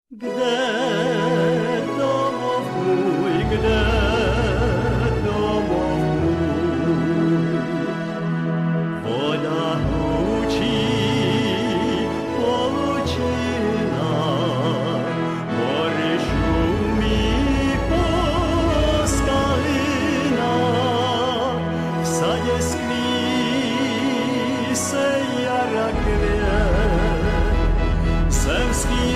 Kde domov můj, kde domov můj, voda hučí, polučina, moře šumí po skalinách, v sadě skví se jara květ, zemský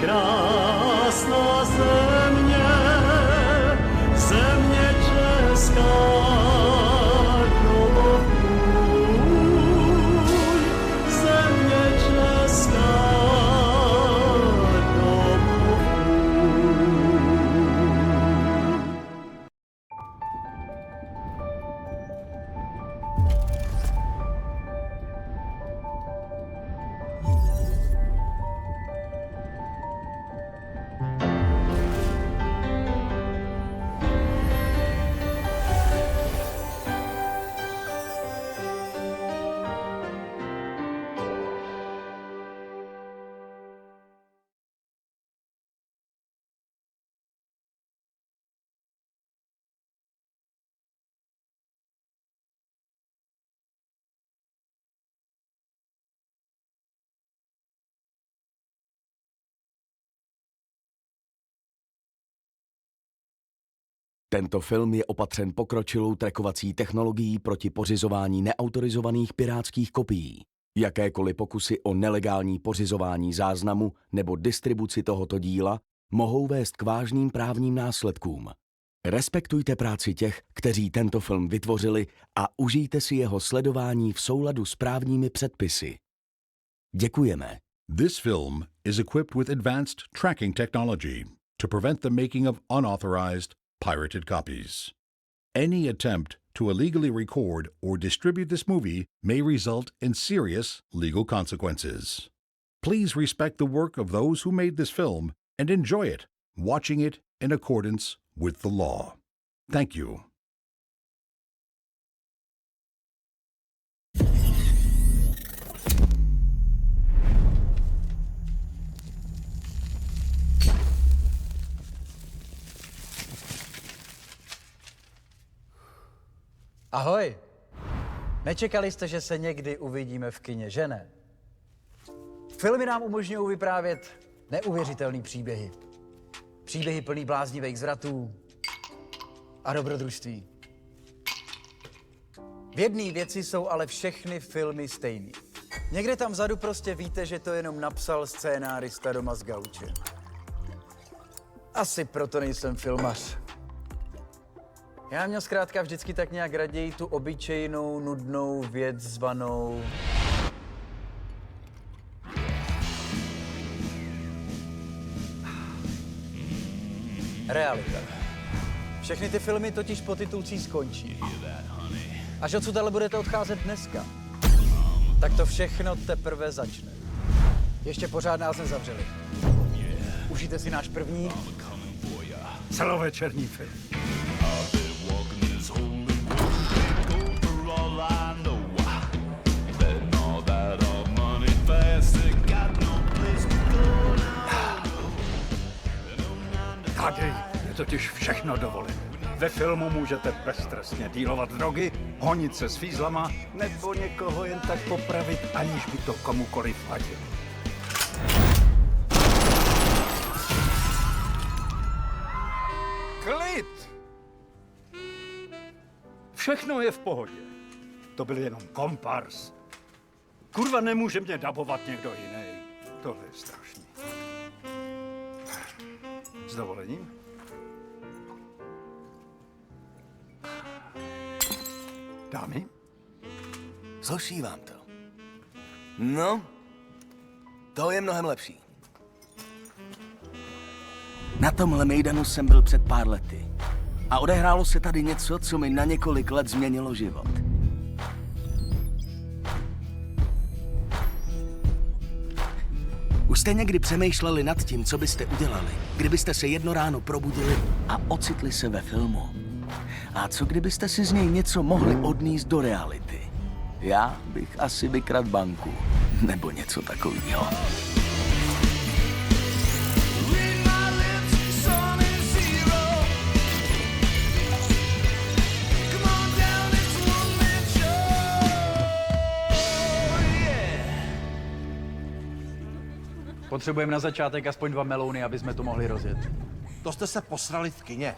krásná země, země česká, domov můj, země česká, domov můj. Tento film je opatřen pokročilou trackovací technologií proti pořizování neautorizovaných pirátských kopií. Jakékoliv pokusy o nelegální pořizování záznamu nebo distribuci tohoto díla mohou vést k vážným právním následkům. Respektujte práci těch, kteří tento film vytvořili, a užijte si jeho sledování v souladu s právními předpisy. Děkujeme. This film is equipped with advanced tracking technology to prevent the making of unauthorized, pirated copies. Any attempt to illegally record or distribute this movie may result in serious legal consequences. Please respect the work of those who made this film and enjoy it, watching it in accordance with the law. Thank you. Ahoj. Nečekali jste, že se někdy uvidíme v kině, že ne? Filmy nám umožňují vyprávět neuvěřitelný příběhy. Příběhy plný bláznivých zvratů a dobrodružství. V jedné věci jsou ale všechny filmy stejný. Někde tam vzadu prostě víte, že to jenom napsal scénárista doma z gauče. Asi proto nejsem filmař. Já měl zkrátka vždycky tak nějak raději tu obyčejnou, nudnou věc zvanou realita. Všechny ty filmy totiž po titulcích skončí. Až odsud ale budete odcházet dneska, tak to všechno teprve začne. Ještě pořád nás nezavřeli. Užijte si náš první celovečerní film. Tady je totiž všechno dovolené. Ve filmu můžete beztrestně dílovat drogy, honit se s fízlama nebo někoho jen tak popravit, aniž by to komukoliv vadilo. Klid! Všechno je v pohodě. To byl jenom kompars. Kurva, nemůže mě dabovat někdo jiný. Tohle je strašný. S dovolením? Dámy? Zhorší vám to. No, to je mnohem lepší. Na tomhle mejdanu jsem byl před pár lety. A odehrálo se tady něco, co mi na několik let změnilo život. Už jste někdy přemýšleli nad tím, co byste udělali, kdybyste se jedno ráno probudili a ocitli se ve filmu? A co kdybyste si z něj něco mohli odníst do reality? Já bych asi vykradl banku. Nebo něco takového. Potřebujeme na začátek aspoň 2 melouny, aby jsme to mohli rozjet. To jste se posrali v kině.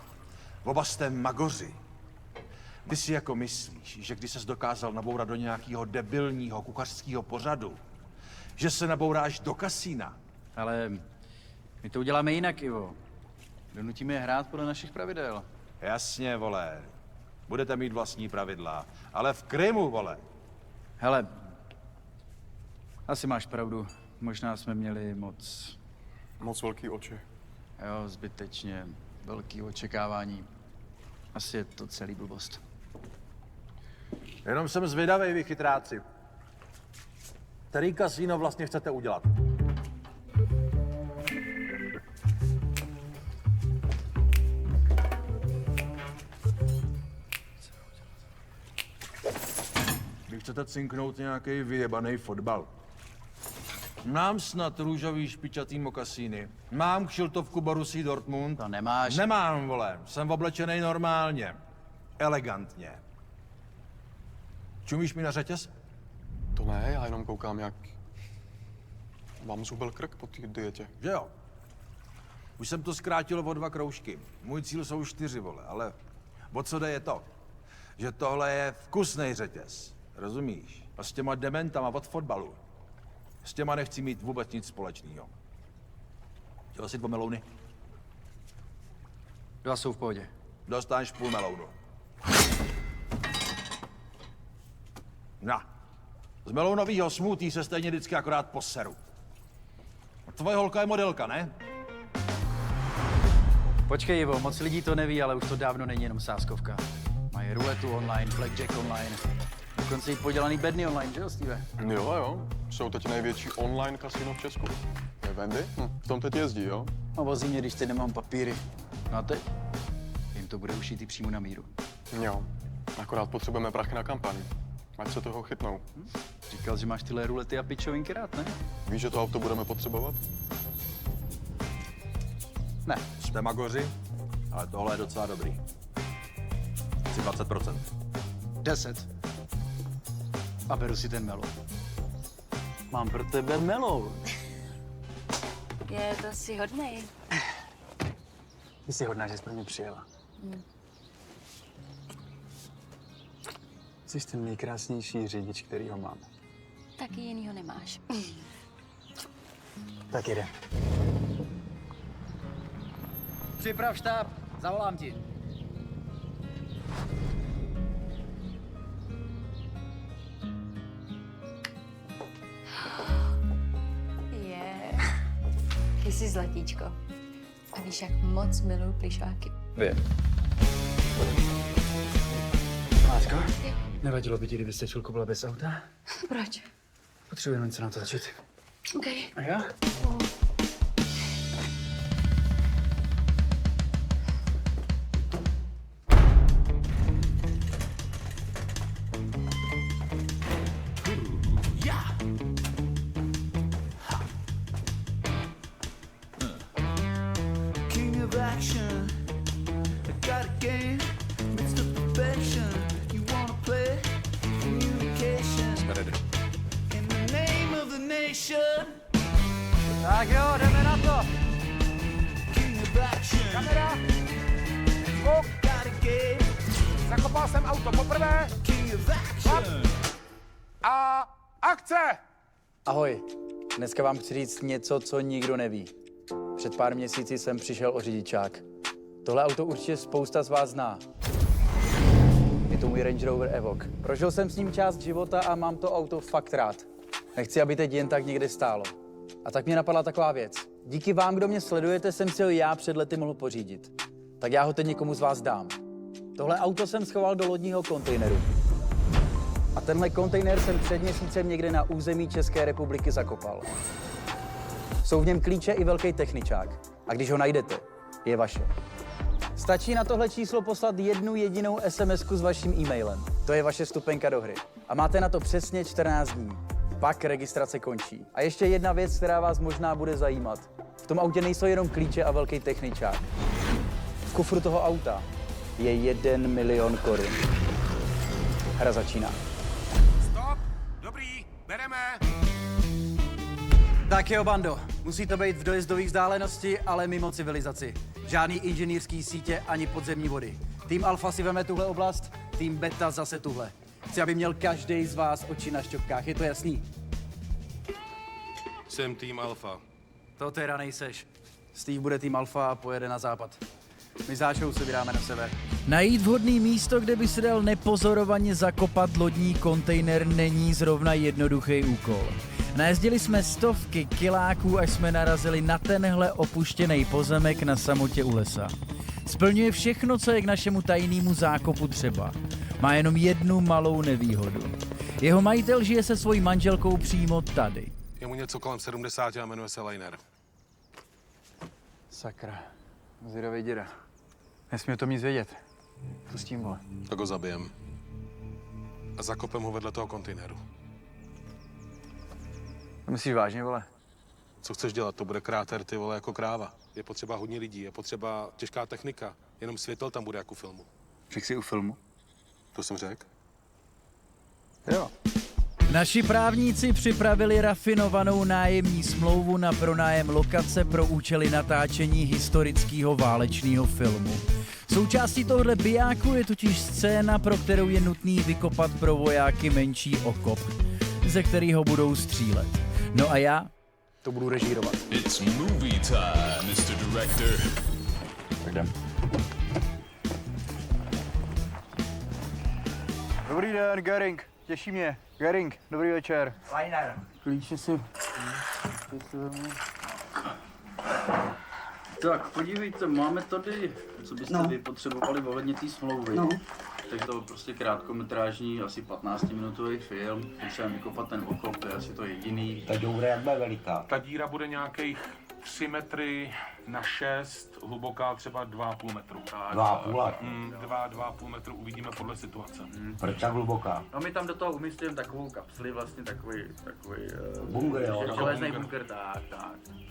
Oba jste magoři. Ty si jako myslíš, že když ses dokázal nabourat do nějakého debilního kuchařského pořadu, že se nabouráš do kasína? Ale my to uděláme jinak, Ivo. Donutíme je hrát podle našich pravidel. Jasně, vole. Budete mít vlastní pravidla. Ale v Krymu, vole. Hele, asi máš pravdu. Možná jsme měli moc, Moc velký oči. jo, zbytečně velký očekávání. Asi je to celý blbost. Jenom jsem zvědavej, vy chytráci. Který kasíno vlastně chcete udělat? Vy chcete cinknout nějaký vyjebaný fotbal. Mám snad růžový špičatý mokasíny. Mám kšiltovku Borussia Dortmund. To nemáš. Nemám, vole. Jsem oblečený normálně. Elegantně. Čumíš mi na řetěz? To ne, já jenom koukám, jak vám zhubil krk po té dietě. Že jo? Už jsem to zkrátil o 2 kroužky. Můj cíl jsou 4, vole, ale o co jde je to, že tohle je vkusnej řetěz. Rozumíš? A s těma dementama od fotbalu. S těma nechci mít vůbec nic společného. Chtěl si 2 melouny? 2 jsou v pohodě. Dostaneš půl melounu. No. Z melounovýho smoothie se stejně vždycky akorát poseru. Tvoje holka je modelka, ne? Počkej, Ivo, moc lidí to neví, ale už to dávno není jenom sázkovka. Mají ruletu online, blackjack online, dokonce i podělaný bedny online, že jo, Steve? Jo, jsou teď největší online kasino v Česku. Je Wendy? V tom teď jezdí, jo? No vozí mě, když teď nemám papíry. No a teď? Jim to bude ušitý přímo na míru. Jo, akorát potřebujeme prachy na kampaň. Ať se toho chytnou. Říkal, že máš tyhle rulety a pičovinky rád, ne? Víš, že to auto budeme potřebovat? Ne. Jste magoři, ale tohle je docela dobrý. Chci 20%. 10. A beru si ten melon. Mám pro tebe melon. Je to si hodnej. Ty jsi hodná, že jsi pro mě přijela. Jsi ten nejkrásnější řidič, který ho mám. Taky jinýho nemáš. Tak jde. Připrav štáb, zavolám ti. Ty jsi zlatíčko. A víš, jak moc miluju plišáky. Vím. Lásko, nevadilo by ti, kdybyste chvilku byla bez auta? Proč? Potřebuji jenom něco na to začít. OK. A já? King of action, I got a game, mixed up perfection. You wanna play communication in the name of the nation. Tak jo, jdeme na to. King of action, Kamera, got a game, zakopal jsem auto poprvé king of action. a akce! Ahoj, dneska vám chci říct něco, co nikdo neví. Před pár měsíci jsem přišel o řidičák. Tohle auto určitě spousta z vás zná. Je to můj Range Rover Evoque. Prožil jsem s ním část života a mám to auto fakt rád. Nechci, aby teď jen tak někde stálo. A tak mě napadla taková věc. Díky vám, kdo mě sledujete, jsem si ho já před lety mohl pořídit. Tak já ho teď někomu z vás dám. Tohle auto jsem schoval do lodního kontejneru. A tenhle kontejner jsem před měsícem někde na území České republiky zakopal. Jsou v něm klíče i velký techničák. A když ho najdete, je vaše. Stačí na tohle číslo poslat jednu jedinou SMS-ku s vaším e-mailem. To je vaše vstupenka do hry. A máte na to přesně 14 dní. Pak registrace končí. A ještě jedna věc, která vás možná bude zajímat. V tom autě nejsou jenom klíče a velký techničák. V kufru toho auta je 1 milion korun. Hra začíná. Stop, dobrý, bereme. Tak jo, bando. Musí to být v dojezdové vzdálenosti, ale mimo civilizaci. Žádný inženýrský sítě ani podzemní vody. Tým Alfa si veme tuhle oblast, tým Beta zase tuhle. Chci, aby měl každý z vás oči na šťopkách, je to jasný? Jsem tým Alfa. To teda nejseš. Steve bude tým Alfa a pojede na západ. My s Ášou se vydáme na sever. Najít vhodný místo, kde by se dal nepozorovaně zakopat lodní kontejner, není zrovna jednoduchý úkol. Najezdili jsme stovky kiláků, až jsme narazili na tenhle opuštěný pozemek na samotě u lesa. Splňuje všechno, co je k našemu tajnému zákopu třeba. Má jenom jednu malou nevýhodu. Jeho majitel žije se svojí manželkou přímo tady. Je mu něco kolem 70 a jmenuje se Liner. Sakra, zvědavej děda. Nesmí o tom nic vědět. Co s tím, vole? Tak ho zabijem. A zakopem ho vedle toho kontejneru. To myslíš vážně, vole? Co chceš dělat? To bude kráter, ty vole, jako kráva. Je potřeba hodně lidí, je potřeba těžká technika. Jenom světel tam bude jako u filmu. Řekl jsi u filmu? To jsem řekl? Jo. Naši právníci připravili rafinovanou nájemní smlouvu na pronájem lokace pro účely natáčení historického válečného filmu. Součástí tohle bijáku je totiž scéna, pro kterou je nutný vykopat pro vojáky menší okop, ze kterého budou střílet. No a já to budu režírovat. It's movie time, Mr. Director. Tak jdem. Dobrý den, Göring. Těší mě. Göring, dobrý večer. Liner. Klíče si. Tak, podívejte, máme tady, co byste vy potřebovali ohledně té smlouvy. No. Tak to prostě krátkometrážní, asi 15-minutový film. Potřebujeme vykopat ten okop, to je asi to jediný. Ta děura jak bude veliká? Ta díra bude nějakých 3 metry na 6, hluboká třeba 2,5 metru. 2,5? 2,5 metru, uvidíme podle situace. Proč tak hluboká? No my tam do toho umístujeme takovou kapsli, vlastně takový Bunkr, jo? železný bunkr, tak.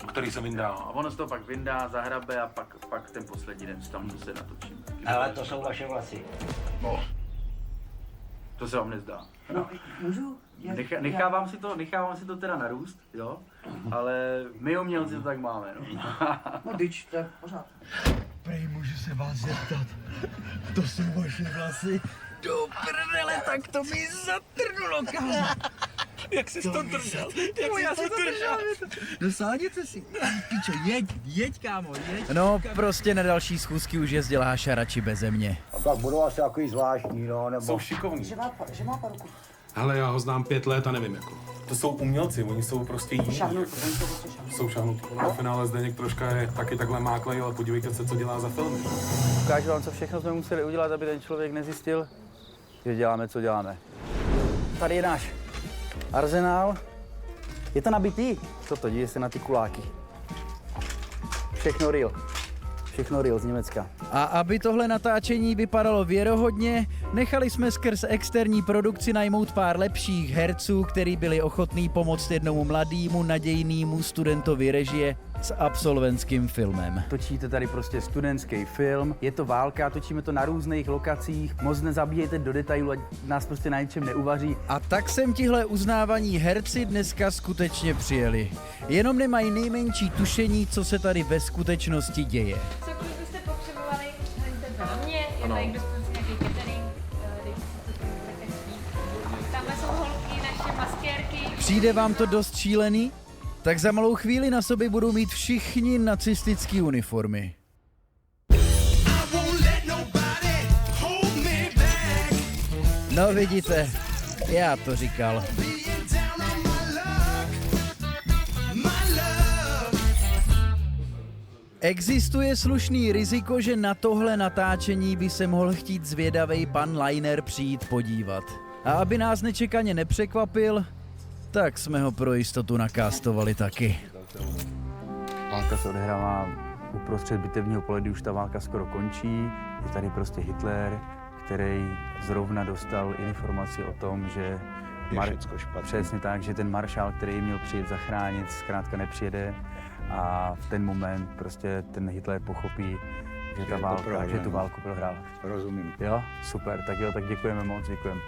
Který se vyndá. No, a ono se to pak vyndá, zahrabe a pak ten poslední den tam se natočíme. Ale to jsou vaše vlasy. No. To se vám nezdá. No, můžu? Nechávám si to teda narůst, jo? Ale my umělci to tak máme, no. No dyč, to je pořád. Prej, můžu se vás zeptat, to jsou vaše vlasy? Do prdele, tak to mi zatrnulo, kámo. Jak jsi to držel? Já jsem to držel. Dosáděte si. Pičo, jeď, kámo, jeď. No, prostě na další schůzky už jezdil Háša radši beze mě. A tak budou asi takový zvláštní, no, nebo... Jsou šikovní. Že má paruku. Hele, já ho znám 5 let a nevím jako. To jsou umělci, oni jsou prostě jiní. Jsou šahnutí. Na finále Zdeněk troška je taky takhle máklej, ale podívejte se, co dělá za filmy. Ukážu vám, co všechno jsme museli udělat, aby ten člověk nezjistil, že děláme, co děláme. Tady je náš arzenál. Je to nabitý? Co to, dívej se na ty kuláky. Všechno real z Německa. A aby tohle natáčení vypadalo věrohodně, nechali jsme skrz externí produkci najmout pár lepších herců, kteří byli ochotní pomoct jednomu mladému, nadějnému studentovi režie s absolventským filmem. Točíte tady prostě studentský film, je to válka, točíme to na různých lokacích, moc nezabíjejte do detailu, ať nás prostě na ničem neuvaří. A tak sem tihle uznávaní herci dneska skutečně přijeli. Jenom nemají nejmenší tušení, co se tady ve skutečnosti děje. Cokoliv byste potřebovali, hned na mě, je tady k dispozici nějaký catering, dejte si to také. Tamhle jsou holky, naše maskérky. Přijde vám to dost šílený? Tak za malou chvíli na sobě budou mít všichni nacistické uniformy. No vidíte, já to říkal. Existuje slušný riziko, že na tohle natáčení by se mohl chtít zvědavej pan Liner přijít podívat. A aby nás nečekaně nepřekvapil, tak jsme ho pro jistotu nakástovali taky. Válka se odehrává uprostřed bitevního pole, kdy už ta válka skoro končí. Je tady prostě Hitler, který zrovna dostal informaci o tom, že přesně tak, že ten maršál, který měl přijet zachránit, zkrátka nepřijede a v ten moment prostě ten Hitler pochopí, že ta válka, že tu válku prohrál. Rozumím. Jo, super, tak jo, tak děkujeme moc, děkujeme.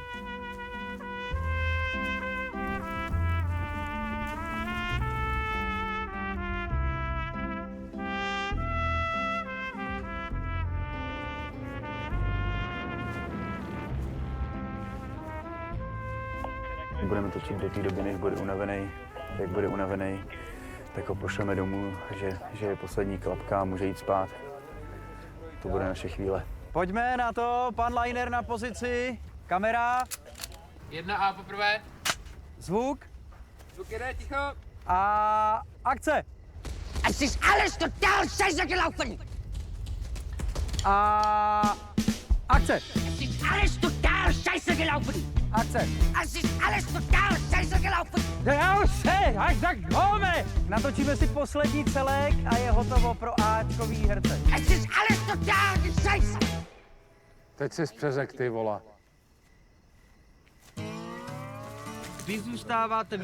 Budeme točit do té doby, než bude unavený. Jak bude unavený, tak ho pošleme domů, že je poslední klapka a může jít spát. To bude naše chvíle. Pojďme na to, pan Liner na pozici, kamera. 1A poprvé. Zvuk. Zvuk jede, ticho. A akce. Es ist alles total scheiße gelaufen. A akce. Es ist alles total scheiße gelaufen. Akce. Es ist alles total scheiße gelaufen. Já už se, až tak jdeme. Natočíme si poslední celek a je hotovo pro Ačkový herce. Es ist alles total scheiße. Teď jsi přeřek, ty vole. Vy zůstáváte,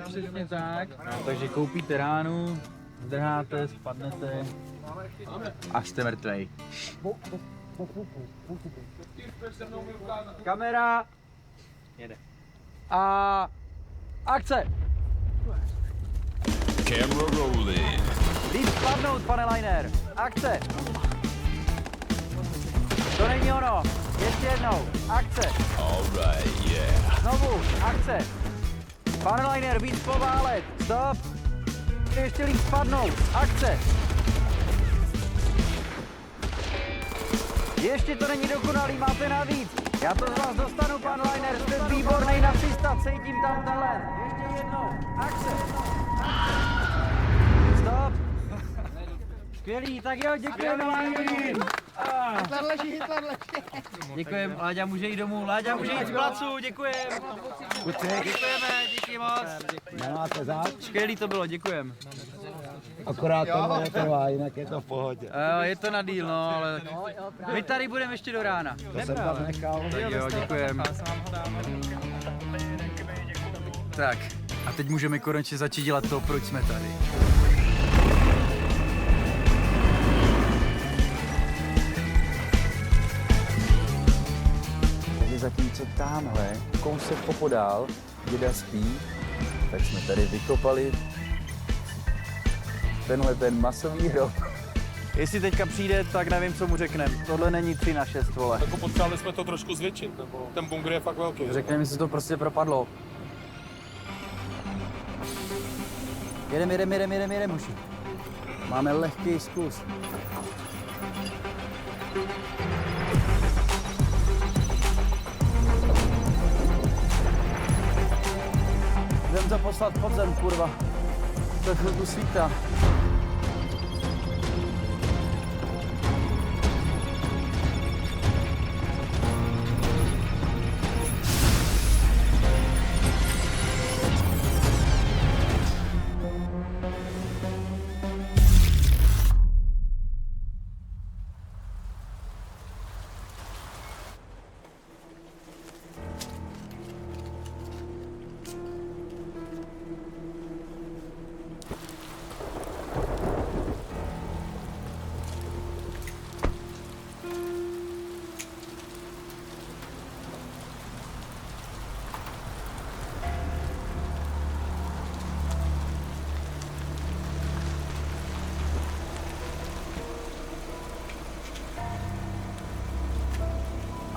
přesně tak. No, takže koupíte ránu, zdrháte, spadnete, až jste mrtvej. Kamera. Jede. A akce. Camera rolling. Víc spadnout, pane Liner. Akce. To není ono. Ještě jednou. Akce. Alright, yeah. Znovu. Akce. Pane Liner, víc poválet. Stop. Ještě líp spadnout. Akce. Ještě to není dokonalý, máte navíc. Já to z vás dostanu, pan Liner. Jste výborný nacista, cítím tam talent. Ještě jednou. Akce. Stop. Skvělý, tak jo, děkujeme, Liner. Hitler leží. Děkujeme, Láďa může jít domů, Láďa může jít z placu, děkujeme. Děkujeme, díky moc. Nemáte zač? Skvělý to bylo, děkujeme. Akorát to netrvá, jinak je to v pohodě. Je to na díl, no, ale my tady budeme ještě do rána. To jsem tam nechal. Tak jo, děkujeme. Tak, a teď můžeme konečně začít dělat to, proč jsme tady. Zatímco tamhle, kousek opodál, děda spí, tak jsme tady vykopali tenhle ten masový hrob. Jestli teďka přijde, tak nevím, co mu řekneme. Tohle není 3 na 6, vole. Jako potřebovali jsme to trošku zvětšit, nebo ten bunkr je fakt velký. Řekneme, jestli to prostě propadlo. Jedem, muži. Máme lehký zkus. Jdem to poslat pod zem, kurva. To je chvilku svítá.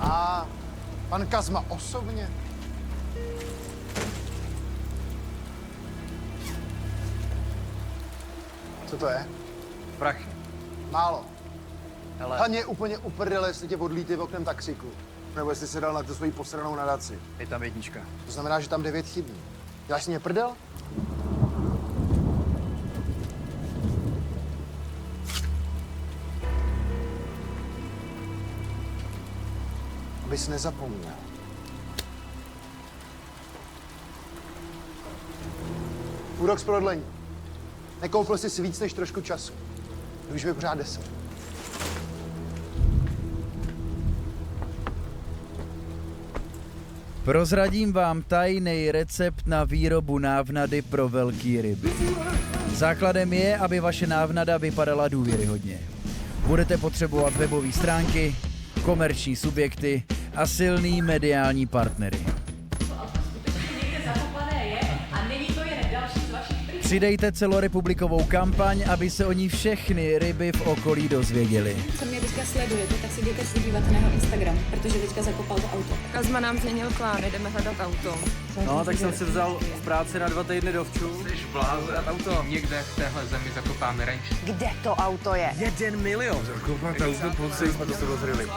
A pan Kazma osobně? Co to je? Prachy. Málo. Hele. Hlavně je úplně uprdele, jestli tě odlítí v oknem taxiku. Nebo jestli se dal na tu svoji posranou nadaci. Je tam 1. To znamená, že tam 9 chybí. Děláš si mě prdel? Abys nezapomněl. Úrok z prodlení. Nekoupil jsi si víc než trošku času. To už by pořád 10. Prozradím vám tajný recept na výrobu návnady pro velký ryby. Základem je, aby vaše návnada vypadala důvěryhodně. Budete potřebovat webové stránky, komerční subjekty a silný mediální partnery. Přidejte celorepublikovou kampaň, aby se o ní všechny ryby v okolí dozvěděly. Co mě teďka sledujete, tak si jděte sledívat na jeho Instagram, protože teďka zakopal to auto. Kazma nám změnil plán, jdeme hledat auto. No, tak jsem si vzal v práci na 2 týdny dovču. Jsi blázen. Auto. Někde v téhle zemi zakopáme ranč. Kde to auto je? 1 milion. Zakopat auto, pocit jsme to se dozřeli.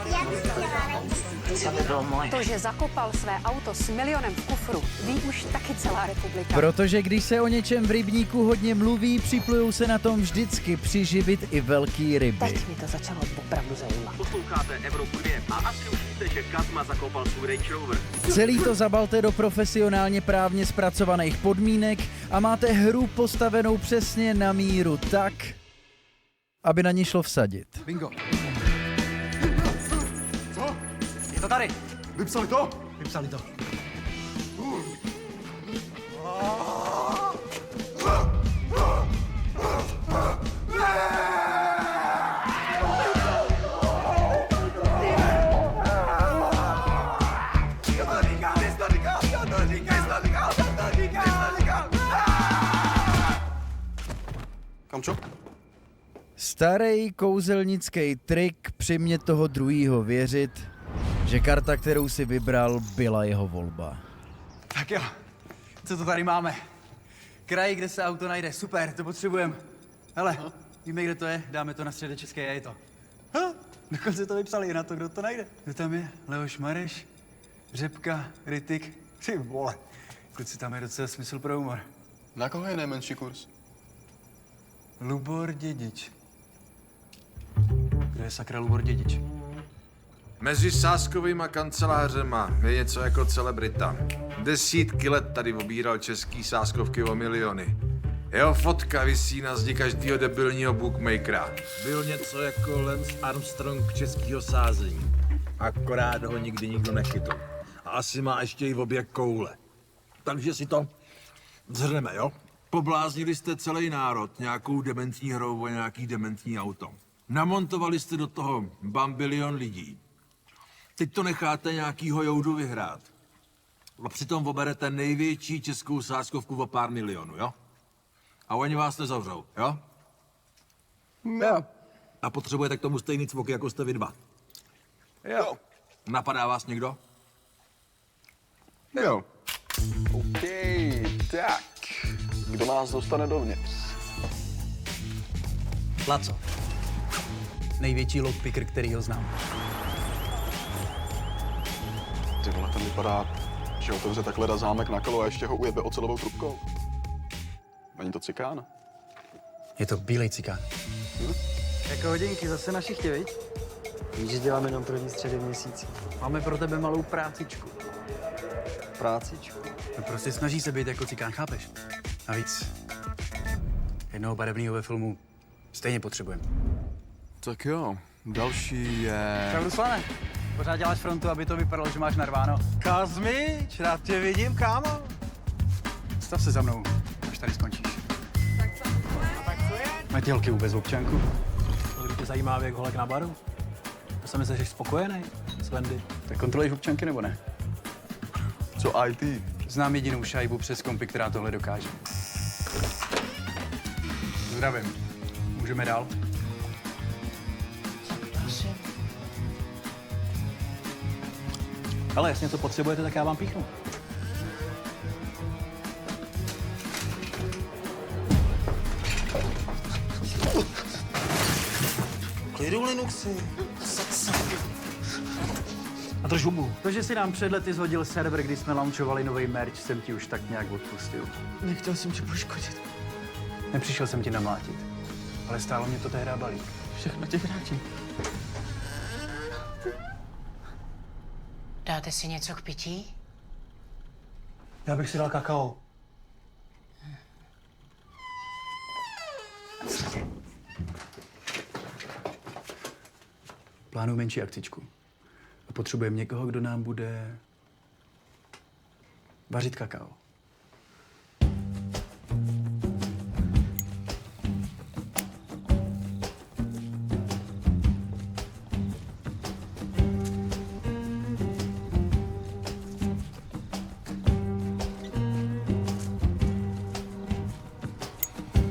To, že zakopal své auto s milionem v kufru, ví už taky celá republika. Protože když se o něčem v rybníku hodně mluví, připlujou se na tom vždycky přiživit i velký ryby. Teď mi to začalo opravdu zajímat. Posloucháte Evropu 2 a asi už víte, že Kazma zakopal svůj Range Rover. Celý to zabalte do profesionálně právně zpracovaných podmínek a máte hru postavenou přesně na míru tak, aby na ní šlo vsadit. Bingo. Co? Je to tady. Vypsali to? Vypsali to. Kamčo? Starý kouzelnický trik přimě toho druhýho věřit, že karta, kterou si vybral, byla jeho volba. Tak jo, co to tady máme? Kraj, kde se auto najde, super, to potřebujeme. Hele, víme, kde to je, dáme to na Středočeské a je to. Dokonce to vypsali i na to, kdo to najde. Kdo tam je? Leoš Mareš, Řepka, Rytik. Ty vole, kluci, tam je docela smysl pro humor. Na koho je nejmenší kurz? Lubor Dědič. Kdo je sakra Lubor Dědič? Mezi sázkovýma kancelářema je něco jako celebrita. Desítky let tady obíral český sázkovky o miliony. Jeho fotka visí na zdi každého debilního bookmakera. Byl něco jako Lance Armstrong českého sázení. Akorát ho nikdy nikdo nechytl. A asi má ještě i v obě koule. Takže si to zhrneme, jo? Pobláznili jste celý národ nějakou dementní hrou o nějaký dementní auto. Namontovali jste do toho bambilion lidí. Teď to necháte nějakýho joudu vyhrát. A přitom oberete největší českou sázkovku o pár milionů, jo? A oni vás nezavřou, jo? Jo. A potřebujete k tomu stejný cvoky, jako jste vy dva. Jo. Napadá vás někdo? Jo. OK, tak. Kdo nás dostane dovnitř? Laco. Největší lockpicker, který ho znám. Ty vole, ten vypadá, že otevře takhle zámek na kolo a ještě ho ujebe ocelovou trubkou. Není to cikán? Je to bílej cikán. Jako hodinky, zase na šichtě, viď? Víš, že děláme jenom první středy v měsíci. Máme pro tebe malou prácičku. Prácičku? No prostě snaží se být jako cikán, chápeš? Navíc jednoho barevného ve filmu stejně potřebujeme. Tak jo, další je... Čau, Ruslane. Pořád děláš frontu, aby to vypadalo, že máš narváno. Kazmič, rád tě vidím, kámo. Stav se za mnou, až tady skončíš. Tak co? Mají ty holky vůbec občanku? Když tě zajímá věk holek na baru? Já jsem myslel, že jsi spokojený s Wendy. Tak kontroluješ občanky nebo ne? Co IT? Znám jedinou šajbu přes kompy, která tohle dokáže. Zdravím. Můžeme dál? Ale jestli něco potřebujete, tak já vám píchnu. Klidu, Linuxy. A drž hubu. To, že si nám před lety zhodil server, když jsme launchovali nový merch, jsem ti už tak nějak odpustil. Nechtěl jsem tě poškodit. Nepřišel jsem tě namlátit, ale stálo mě to tehdy balík. Všechno tě vrátím. Dáte si něco k pití? Já bych si dal kakao. Plánuju menší akcičku. A potřebujeme někoho, kdo nám bude vařit kakao.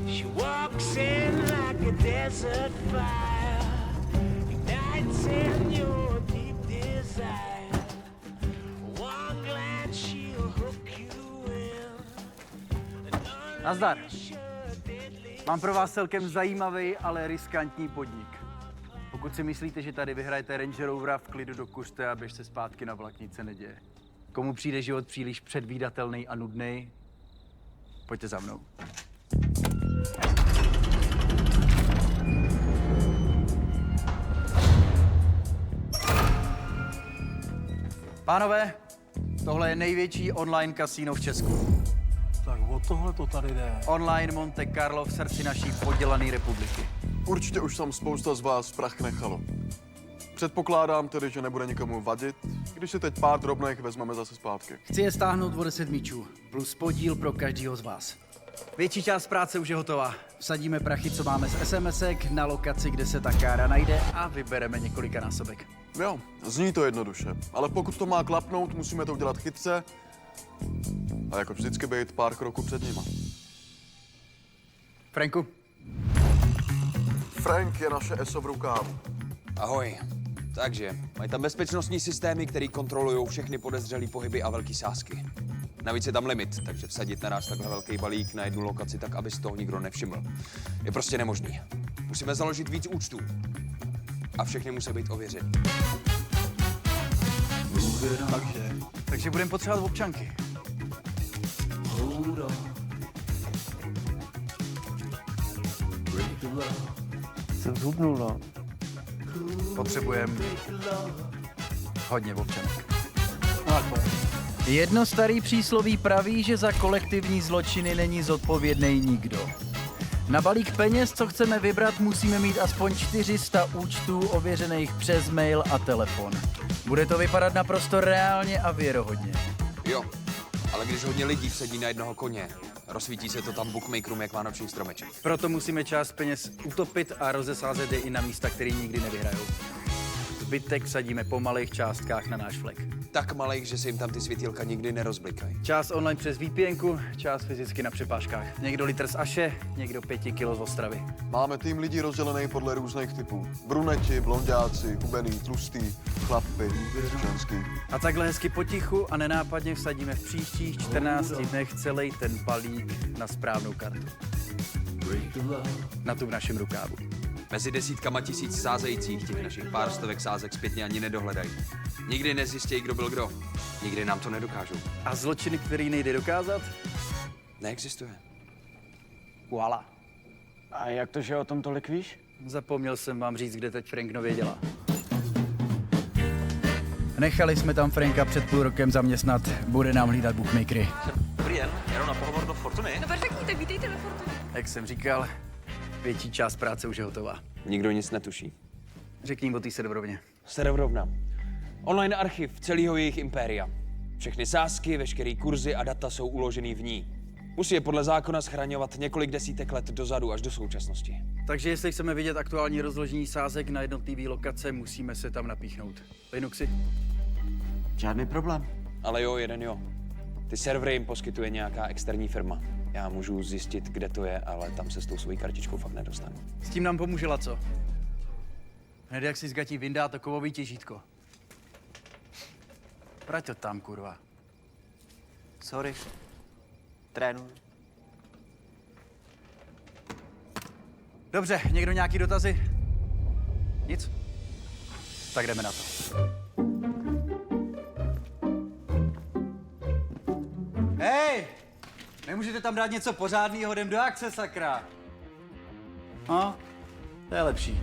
She walks in like a desert fire, ignites in your deep desire. One glance she'll hook you in. Nazdar. Mám pro vás celkem zajímavý, ale riskantní podnik. Pokud si myslíte, že tady vyhrajete Range Rovera, v klidu dokuřte a běžte zpátky na vlak, nic se neděje. Komu přijde život příliš předvídatelný a nudný, pojďte za mnou. Pánové, tohle je největší online kasíno v Česku. Tak o tohle to tady jde. Online Monte Carlo v srdci naší podělané republiky. Určitě už tam spousta z vás prach nechalo. Předpokládám tedy, že nebude nikomu vadit, když si teď pár drobných vezmeme zase zpátky. Chci je stáhnout o 10 míčů, plus podíl pro každýho z vás. Větší část práce už je hotová. Vsadíme prachy, co máme z SMSek, na lokaci, kde se ta kára najde a vybereme několikanásobek. Jo, zní to jednoduše, ale pokud to má klapnout, musíme to udělat chytře a jako vždycky být pár kroků před nima. Franku? Frank je naše ESO v rukávu. Ahoj. Takže, mají tam bezpečnostní systémy, které kontrolují všechny podezřelé pohyby a velký sázky. Navíc je tam limit, takže vsadit naraz takhle velký balík na jednu lokaci tak, aby si toho nikdo nevšiml, je prostě nemožný. Musíme založit víc účtů. A všechny musí být ověřeny. Takže budeme potřebovat občanky. Jsem zhubnul, no. Potřebujeme hodně občanek. Jedno starý přísloví praví, že za kolektivní zločiny není zodpovědný nikdo. Na balík peněz, co chceme vybrat, musíme mít aspoň 400 účtů ověřených přes mail a telefon. Bude to vypadat naprosto reálně a věrohodně. Jo, ale když hodně lidí sedí na jednoho koně, rozsvítí se to tam bookmakerům jak vánoční stromeček. Proto musíme část peněz utopit a rozesázet je i na místa, které nikdy nevyhrajou. Zbytek vsadíme po malých částkách na náš flek. Tak malých, že se jim tam ty světýlka nikdy nerozblikají. Část online přes VPNku, část fyzicky na přepážkách. Někdo litr z Aše, někdo 5 kilo z Ostravy. Máme tým lidí rozdělený podle různých typů. Bruneti, blonďáci, hubený, tlustý, chlapy, ženský. A takhle hezky potichu a nenápadně vsadíme v příštích 14 dnech celý ten balík na správnou kartu. Na tu v našem rukávu. Mezi desítkama tisíc sázejících těch našich pár stovek sázek zpětně ani nedohledají. Nikdy nezjistějí, kdo byl kdo. Nikdy nám to nedokážou. A zločiny, který nejde dokázat? Neexistuje. Voilà. A jak to, že o tom tolik víš? Zapomněl jsem vám říct, kde teď Frank nově dělá. Nechali jsme tam Franka před půl rokem zaměstnat. Bude nám hlídat bookmakery. Dobrý den, jenom na pohovor do Fortuny. No perfektní, tak vítejte ve Fortuně. Jak jsem říkal, větší část práce už je hotová. Nikdo nic netuší. Řekni jim o té serverovně. Serverovna. Online archiv celého jejich impéria. Všechny sázky, veškerý kurzy a data jsou uložený v ní. Musí je podle zákona schraňovat několik desítek let dozadu až do současnosti. Takže jestli chceme vidět aktuální rozložení sázek na jednotlivé lokace, musíme se tam napíchnout. Linuxy? Žádný problém. Ale jo, jeden jo. Ty servery jim poskytuje nějaká externí firma. Já můžu zjistit, kde to je, ale tam se s tou svojí kartičkou fakt nedostanu. S tím nám pomůže Laco. Hned jak si z gatí vyndá to kovový těžítko. Vrať to tam, kurva. Sorry. Trénuj. Dobře, někdo nějaký dotazy? Nic? Tak jdeme na to. Hej! Nemůžete tam dát něco pořádného, jdem do akce, sakra! No, to je lepší.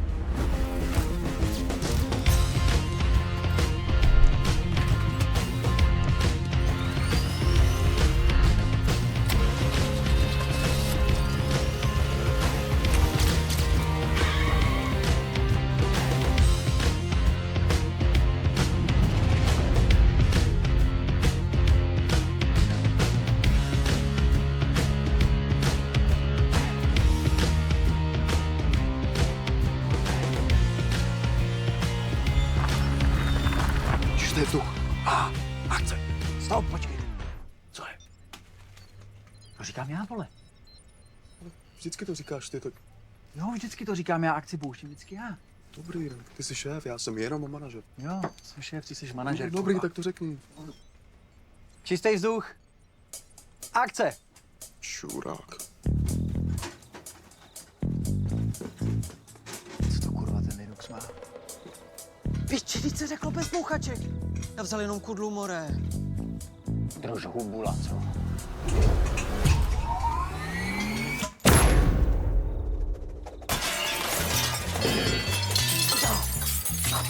vole. Vždycky to říkáš ty, tak Jo, vždycky to říkám já, akci pouštím vždycky já. dobrý, ty jsi šéf, já jsem jenom manažer. Jo, jsem šéf, ty jsi manažer. Dobrý, kurva. tak to řekni. Čistý vzduch. Akce. Čurák. Co to kurva ten Linux má? Piči, víc se řeklo bez bouchaček. Já vzal jenom kudlu, more. Drž hubu, Laco.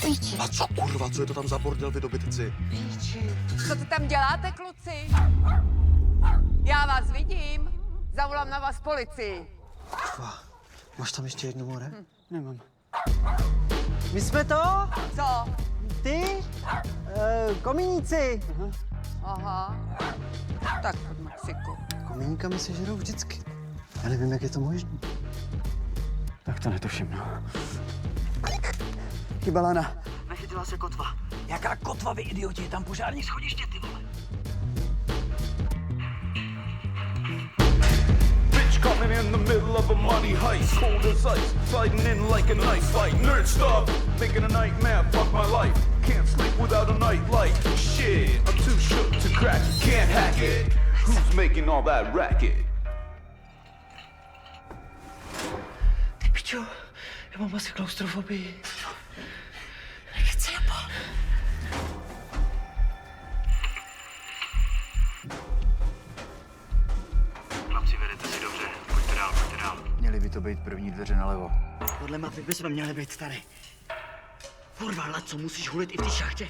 Píči. A co kurva, co je to tam za bordel, vy dobytci? Co to tam děláte, kluci? Já vás vidím. Zavolám na vás policii. Máš tam ještě jednu, more? Nemám. My jsme to? Co? Ty? Komíníci. Aha. Tak pod Mexiku. Komíníka mi se žerou vždycky. Já nevím, jak je to možné. Tak to netuším, no. Chyba lana. Nechytila se kotva. Jaká kotva, vy idioti, je tam požární schodiště, ty vole. Coming in the middle of a money heist, cold as ice, sliding in like a knife fight. Nerd stuff, thinking a nightmare, fuck my life. Can't sleep without a nightlight. Shit, I'm too shook to crack it, can't hack it. Who's making all that racket? Ty pičo, já mám asi klaustrofobii. Nechci jeba. Chlapci, vedete si dobře. Pojďte dál, pojďte dál. Měly by to být první dveře nalevo. Podle mapy bychom měli být tady. Kurva, Laco, musíš hulit i v té šachtě.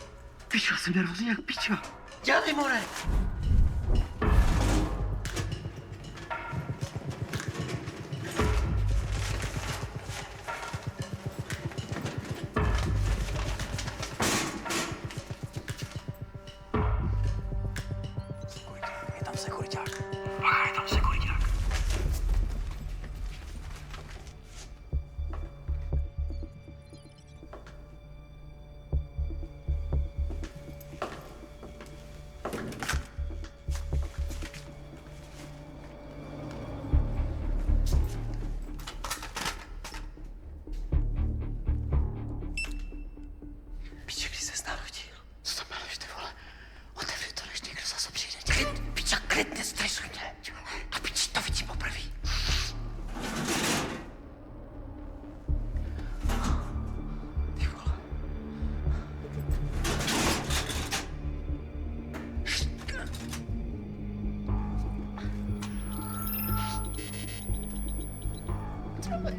Pičo, jsem nervózní jak pičo. Dělej, more! Je tam sekuriťák. Je tam sekuriťák. Piče, když ses narodil. Co tam meleš, ty vole? Otevři to, než někdo zase přijde. Klid, piča, klid, nestresuj mě. A piči, to vidím poprvé. Ty vole.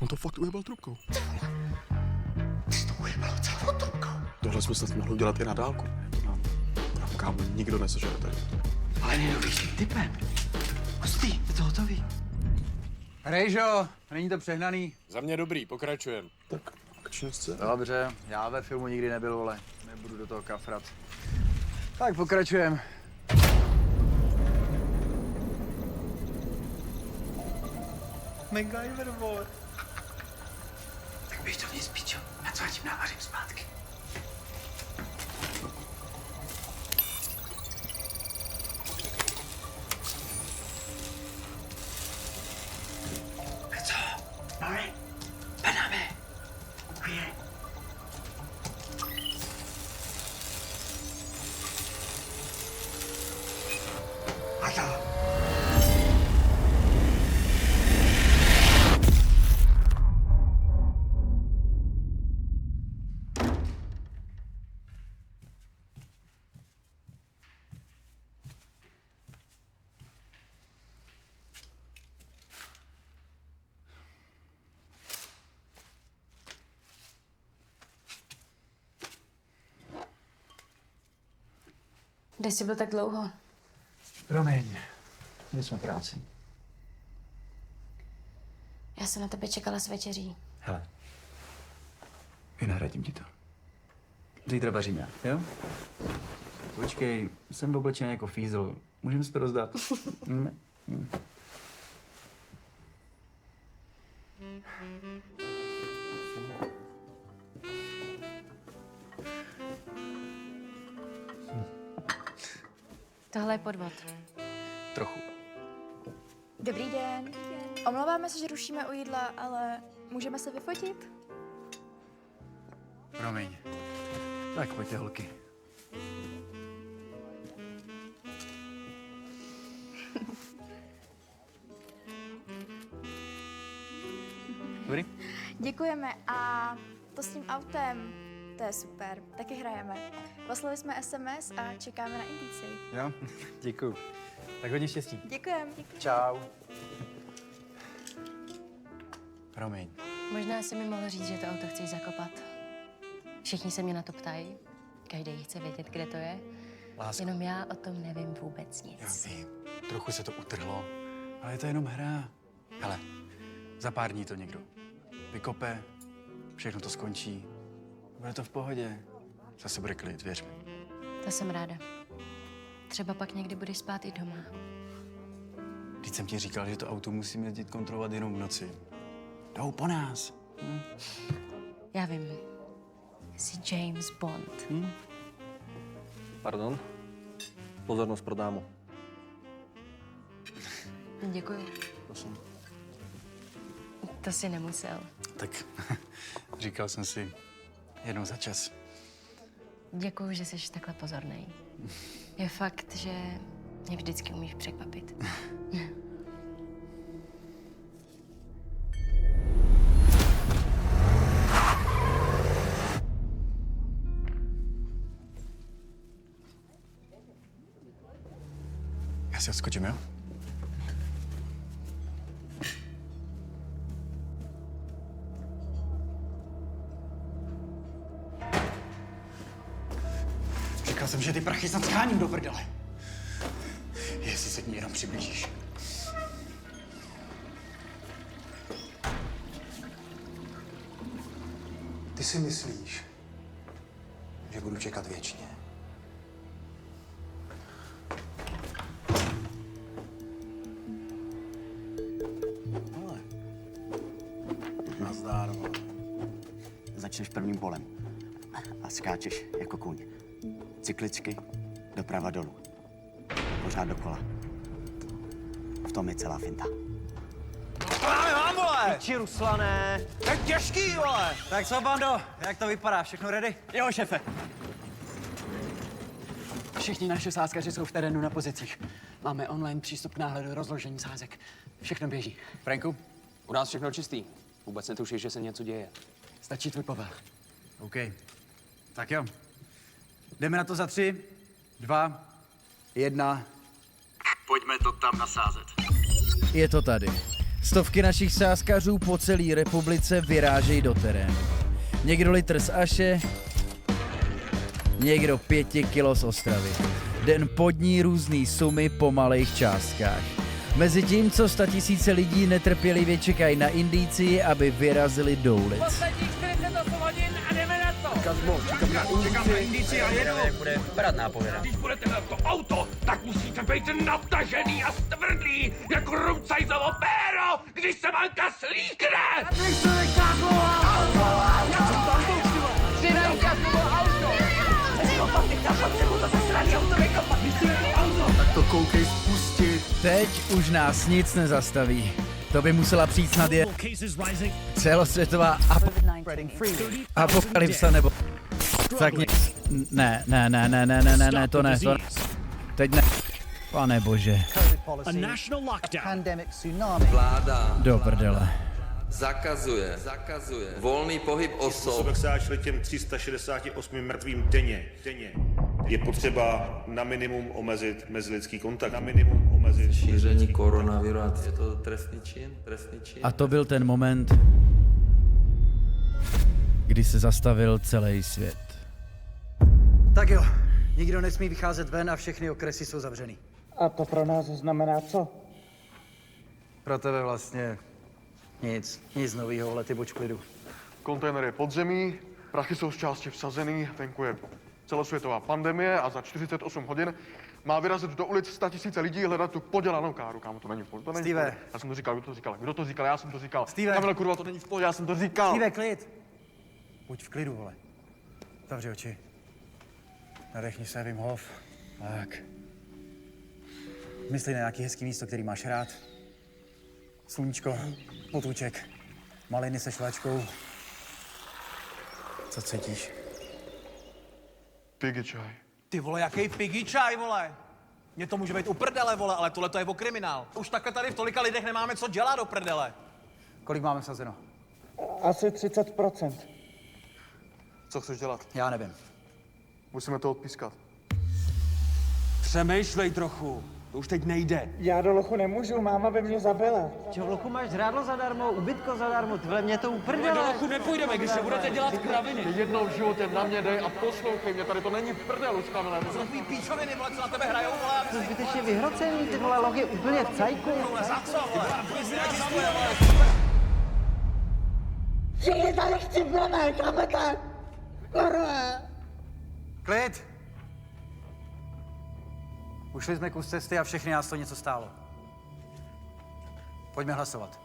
On to fakt ujebal trubkou. Ty to ujebalo celou trubkou. Tohle jsme snad mohli udělat i na dálku. Tam kámo nikdo nesežere tady. Ale nejnovějším typem. Hustý, je to hotový. Rejžo, není to přehnaný? Za mě dobrý, pokračujem. Tak, akční scéna. Dobře, já ve filmu nikdy nebyl, vole. Nebudu do toho kafrat. Tak pokračujem. MacGyver, vole. Tak běž dovnitř, pičo. Já to tím návařím zpátky. Co? More? Panáme. Ukvěje. A to. Kde jsi byl tak dlouho? Promiň, měli jsme práci. Já jsem na tebe čekala s večeří. Hele, vynahradím ti to. Zítra vaříme, jo? Počkej, jsem oblečený jako fízl. Můžeme si to rozdat? Tohle je podvod. Trochu. Dobrý den. Omlouváme se, že rušíme u jídla, ale můžeme se vyfotit? Promiň. Tak pojďte, holky. Dobrý? Děkujeme a to s tím autem, to je super, taky hrajeme. Poslali jsme SMS a čekáme na indici. Jo, děkuju. Tak hodně štěstí. Děkujeme. Čau. Promiň. Možná si mi mohl říct, že to auto chceš zakopat. Všichni se mě na to ptají. Každý chce vědět, kde to je. Lásko. Jenom já o tom nevím vůbec nic. Já vím, trochu se to utrhlo, ale je to jenom hra. Hele, za pár dní to někdo vykope, všechno to skončí. Bude to v pohodě. Zase bude klid, věř mi. To jsem ráda. Třeba pak někdy budeš spát i doma. Vždyť jsem ti říkal, že to auto musíme jezdit kontrolovat jenom v noci. Jdou po nás. Já vím. Jsi James Bond. Pardon? Pozornost pro dámu. Děkuju. Prosím. To si nemusel. Tak říkal jsem si jednou za čas. Děkuju, že jsi takhle pozornej. Je fakt, že mě vždycky umíš překvapit. Já si odskočím, jo? Říkal jsem, že ty prachy snad sháním do prdele. Jestli se k ní jenom přiblížíš. Ty si myslíš, že budu čekat věčně? Nazdár. Začneš prvním polem a skáčeš jako kůň. Cyklicky doprava dolů. Pořád dokola. V tom je celá finta. Mám, vole! Piči, Ruslané! To je těžký, vole! Tak co, bando? Jak to vypadá? Všechno ready? Jo, šefe. Všichni naši sázkaři jsou v terénu na pozicích. Máme online přístup k náhledu rozložení sázek. Všechno běží. Franku? U nás všechno čistý. Vůbec netušíš, že se něco děje. Stačí tvůj povel. OK. Tak jo. Jdeme na to za 3, 2, 1. Pojďme to tam nasázet. Je to tady. Stovky našich sázkařů po celé republice vyrážejí do terénu. Někdo litr z Aše, někdo 5 kilo z Ostravy. Den pod ní různý sumy po malých částkách. Mezi tím, co 100 000 lidí netrpělivě čekají na indicii, aby vyrazili do ulic. Posledních 48 hodin a jdeme na to! Kazmo, čekám na indici a jedu! Jak bude vypadat nápověda? Když budete na to auto, tak musíte být natažený a stvrdlý, jako rumcajzovo péro, když se banka slíkne! Přidej Kazmovo auto! Tak to koukej spustit. Teď už nás nic nezastaví. To by musela přijít snad je celosvětová apokalypsa nebo tak ne, to ne. Teď ne. Pane bože. Vláda Do prdele. zakazuje volný pohyb osob. Dosáhli těm 368 mrtvým denně. Je potřeba na minimum omezit mezilidský kontakt. Šíření koronaviru, a je to trestný čin? A to byl ten moment, kdy se zastavil celý svět. Tak jo, nikdo nesmí vycházet ven a všechny okresy jsou zavřený. A to pro nás znamená co? Pro tebe vlastně nic novýho, lety buď v klidu. Kontejner je podzemí, prachy jsou z části vsazený, venku je celosvětová pandemie a za 48 hodin má vyrazit do ulic 100 000 lidí hledat tu podělanou káru. Kámo, to není v pohodě. Steve. Já jsem to říkal, kdo to říkal? Já jsem to říkal. Steve. Kamila, kurva, to není v pohodě, já jsem to říkal. Steve, klid. Buď v klidu, vole. Zavři oči. Nadechni se, Wim Hof. Tak. Myslí na nějaký hezký místo, který máš rád. Sluníčko, potůček, maliny se šváčkou. Co cítíš? Piggy čaj. Ty vole, jaký piggy čaj, vole? Mně to může být u prdele, vole, ale tohle to je o kriminál. Už takhle tady v tolika lidech nemáme co dělat do prdele. Kolik máme vsazeno? Asi 30%. Co chceš dělat? Já nevím. Musíme to odpískat. Přemýšlej trochu. To už teď nejde. Já do lochu nemůžu, máma by mě zabila. Čo, v lochu máš žrádlo zadarmo, ubytko zadarmo, tyhle mě to uprdele. Do lochu nepůjdeme, když se budete dělat kraviny. Ty jednou v životě na mě dej a poslouchej mě, tady to není v prdelu s kamerem. To jsou tvý píčoviny, vole, co na tebe hrajou, vole. To zbytečně vyhrocený, ty vole, loh je úplně v cajku. Za co, vole? Všichni tady chcípneme, chápete? Kurva. Klid! Ušli jsme kus cesty a všechny nás to něco stálo. Pojďme hlasovat.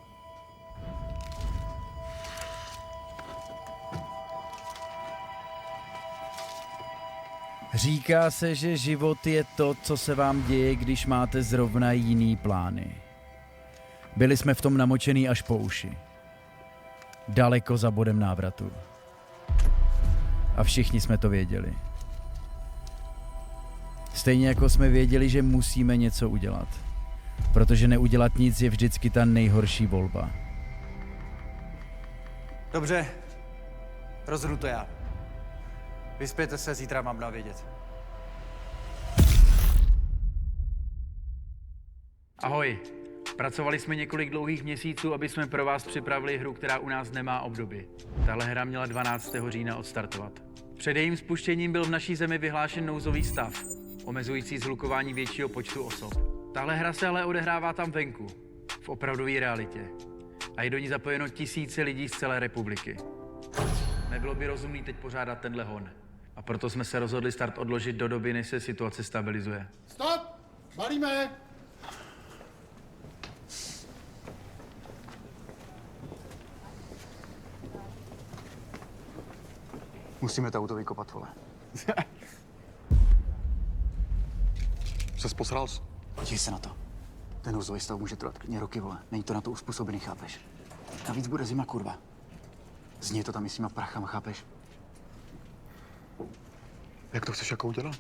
Říká se, že život je to, co se vám děje, když máte zrovna jiný plány. Byli jsme v tom namočený až po uši. Daleko za bodem návratu. A všichni jsme to věděli. Stejně jako jsme věděli, že musíme něco udělat. Protože neudělat nic je vždycky ta nejhorší volba. Dobře, rozhodnu to já. Vyspějte se, zítra mám navědět. Ahoj. Pracovali jsme několik dlouhých měsíců, aby jsme pro vás připravili hru, která u nás nemá obdoby. Tahle hra měla 12. října odstartovat. Před jejím spuštěním byl v naší zemi vyhlášen nouzový stav, omezující zhlukování většího počtu osob. Tahle hra se ale odehrává tam venku, v opravdové realitě. A je do ní zapojeno tisíce lidí z celé republiky. Nebylo by rozumný teď pořádat tenhle hon. A proto jsme se rozhodli start odložit do doby, než se situace stabilizuje. Stop! Balíme! Musíme to auto vykopat, vole. Ses posral jsi? Podívej se na to. Ten nouzový stav může trvat klidně roky, vole. Není to na to uspůsobený, chápeš? Navíc bude zima, kurva. Zní to tam i s těma prachama, chápeš? Jak to chceš jako udělat?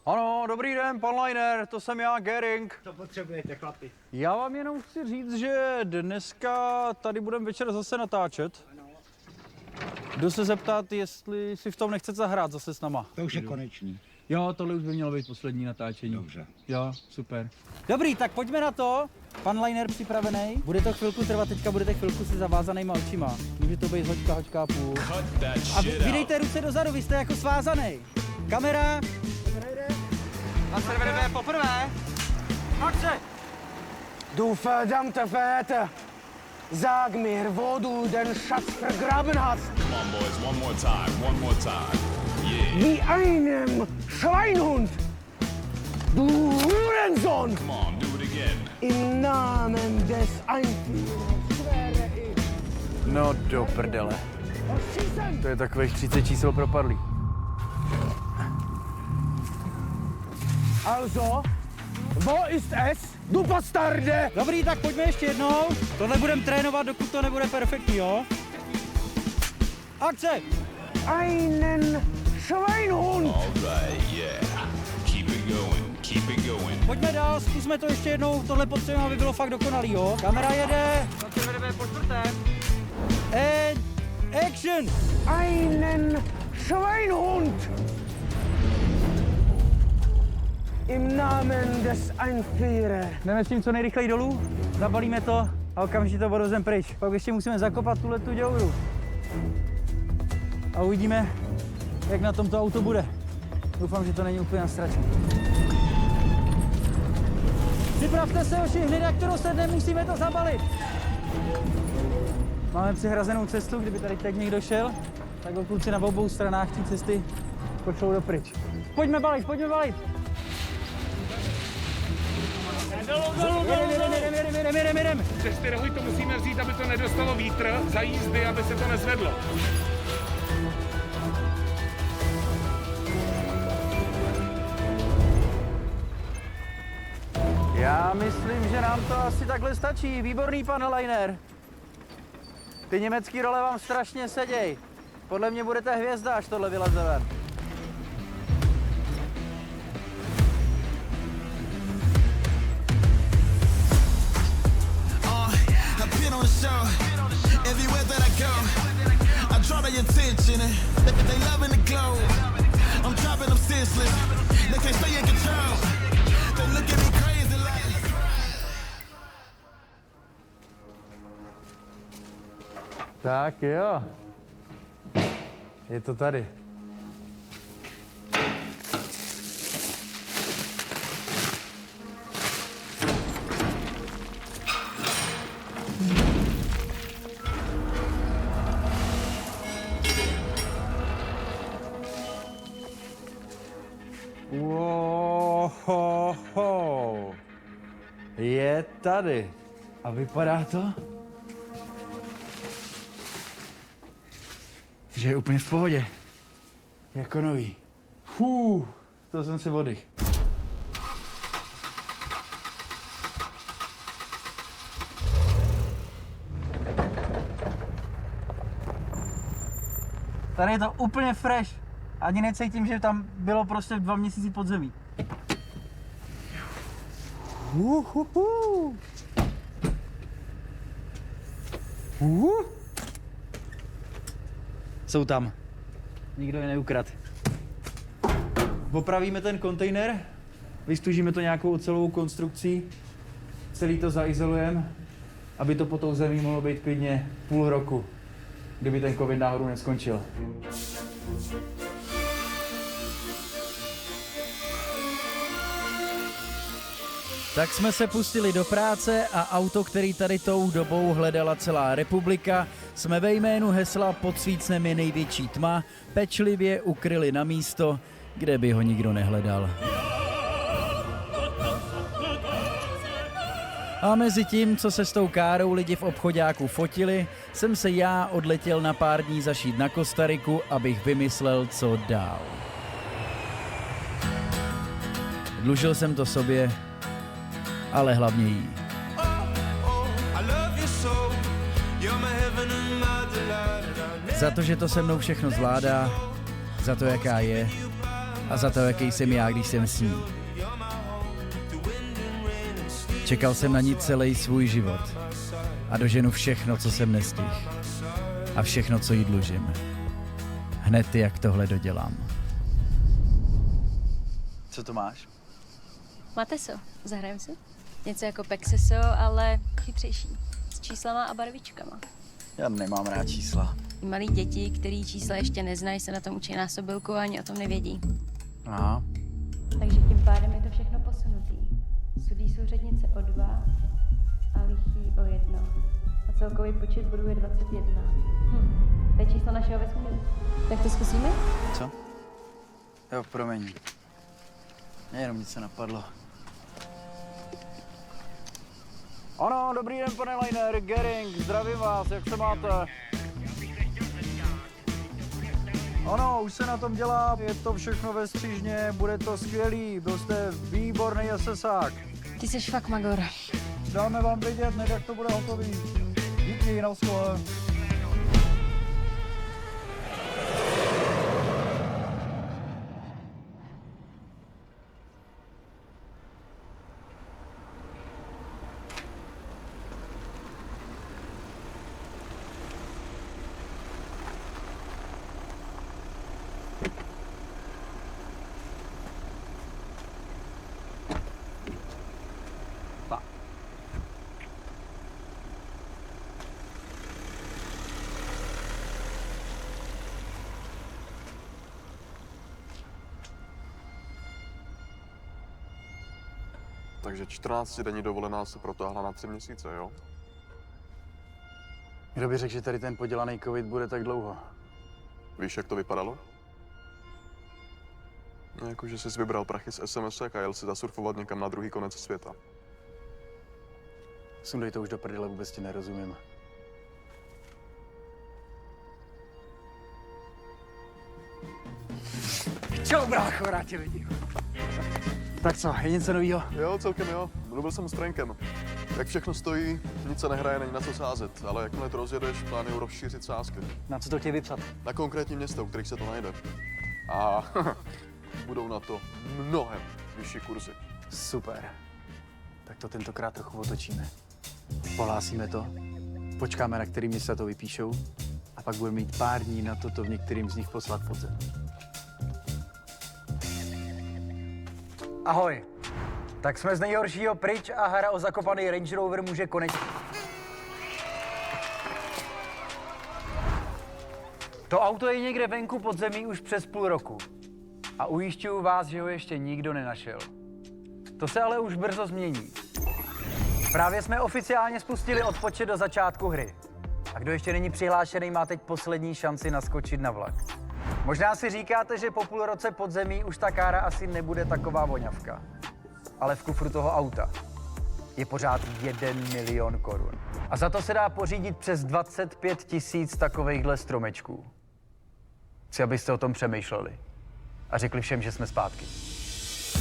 Ano, dobrý den, pan Liner, to jsem já, Gering. Co potřebujete, chlapi? Já vám jenom chci říct, že dneska tady budeme večer zase natáčet. Jdu se zeptat, jestli si v tom nechcete zahrát zase s náma. To už je konečný. Jo, tohle už by mělo být poslední natáčení. Dobře. Jo, super. Dobrý, tak pojďme na to. Pan Liner připravený. Bude to chvilku trvat, teďka budete chvilku se zavázanýma očima. Může to být hoďka a půl. A vydejte ruce dozadu, vy jste jako svázaný. Kamera. Na server poprvé. Akce! Du verdammte Väter! Sag mir, wo du den Schatz vergraben hast! Come on, boys, one more time. Yeah. Wie einem Schweinhund! Du Hurensohn! Come on, do it again. Im Namen des Einführers schwöre ich. No do prdele. To je takových 30 čísel propadlý. Also, wo ist es? Du Bastarde! Dobrý, tak pojďme ještě jednou. Tohle budeme trénovat, dokud to nebude perfektní, jo? Akce! Einen Schweinhund! All right, yeah. Keep it going. Pojďme dál, zkusme to ještě jednou. Tohle potřebujeme, aby bylo fakt dokonalý, jo? Kamera jede. Jdeme po čtvrtém. And action! Einen Schweinhund! Im Namen des Einführers. Jdeme s tím co nejrychleji dolů, zabalíme to a okamžitě to vodozem pryč. Pak ještě musíme zakopat tu děuru. A uvidíme, jak na tomto auto bude. Doufám, že to není úplně nastračené. Připravte se, oši, hned jak to rozsedne, musíme to zabalit. Máme přihrazenou cestu, kdyby tady teď někdo šel, tak ho kluci na obou stranách té cesty pošlou dopryč. Pojďme balit, pojďme balit. Jedem. Přes ty rohy to musíme vzít, aby to nedostalo vítr za jízdy, aby se to nezvedlo. Já myslím, že nám to asi takhle stačí. Výborný, pane Leiner. Ty německý role vám strašně seděj. Podle mě budete hvězda, až tohle vyleze ven. Tak jo. Je to tady. Wow. Je tady. A vypadá to, že je úplně v pohodě. Jako nový. To jsem si oddych. Tady je to úplně fresh. Ani necítím, že tam bylo prostě 2 měsíce podzemí. Jsou tam. Nikdo je neukrad. Opravíme ten kontejner, vystužíme to nějakou ocelovou konstrukcí, celý to zaizolujeme, aby to pod tou zemí mohlo být klidně půl roku, kdyby ten covid náhodou neskončil. Tak jsme se pustili do práce a auto, který tady tou dobou hledala celá republika, jsme ve jménu hesla Pod svícnem je největší tma pečlivě ukryli na místo, kde by ho nikdo nehledal. A mezi tím, co se s tou károu lidi v obchoďáku fotili, jsem se já odletěl na pár dní zašít na Kostariku, abych vymyslel, co dál. Dlužil jsem to sobě, ale hlavně jí. Za to, že to se mnou všechno zvládá, za to, jaká je a za to, jaký jsem já, když jsem s ní. Čekal jsem na ní celý svůj život a doženu všechno, co jsem nestihl a všechno, co jí dlužím. Hned, jak tohle dodělám. Co to máš? Mateso, zahrajeme si? Něco jako Pexeso, ale chytřejší. S číslama a barvičkama. Já nemám rád čísla. Malí děti, který čísla ještě neznají, se na tom učí násobilku a ani o tom nevědí. Aha. Takže tím pádem je to všechno posunutý. Sudí souřadnice o 2 a lichý o 1. A celkový počet bodů je 21. To je číslo našeho vesmíru. Tak to zkusíme? Co? Jo, promiň. Jenom nic se napadlo. Ano, dobrý den, pane Leiner, Gering, zdravím vás, jak se máte? Ano, už se na tom dělá, je to všechno ve střížně, bude to skvělý, byl jste výborný SSák. Ty jsi fakt magor. Dáme vám vědět, hned jak to bude hotový. Díky, na shole. Takže 14denní dovolená se protáhla na 3 měsíce, jo? Kdo by řekl, že tady ten podělaný covid bude tak dlouho? Víš, jak to vypadalo? No, jako, že jsi vybral prachy z SMS-ek a jel si zasurfovat někam na druhý konec světa. Sundej to už do prdele, vůbec ti nerozumím. Čau, brácho, rád tě vidím. Tak co, je něco novýho? Jo, celkem jo. Mluvil jsem s Frankem. Jak všechno stojí, nic se nehraje, není na co sázet, ale jakmile to rozjedeš, plánuju rozšířit sázky. Na co to chtějí vypsat? Na konkrétní města, u kterých se to najde. A budou na to mnohem vyšší kurzy. Super. Tak to tentokrát trochu otočíme. Pohlásíme to, počkáme, na který města to vypíšou a pak budeme mít pár dní na to v některým z nich poslat pod zem. Ahoj. Tak jsme z nejhoršího pryč a hra o zakopaný Range Rover může konečně. To auto je někde venku pod zemí už přes půl roku. A ujišťuju vás, že ho ještě nikdo nenašel. To se ale už brzo změní. Právě jsme oficiálně spustili odpočet do začátku hry. A kdo ještě není přihlášený, má teď poslední šanci naskočit na vlak. Možná si říkáte, že po půl roce pod zemí už ta kára asi nebude taková voňavka. Ale v kufru toho auta je pořád 1 milion korun. A za to se dá pořídit přes 25 000 takovejchhle stromečků. Chci, abyste o tom přemýšleli. A řekli všem, že jsme zpátky.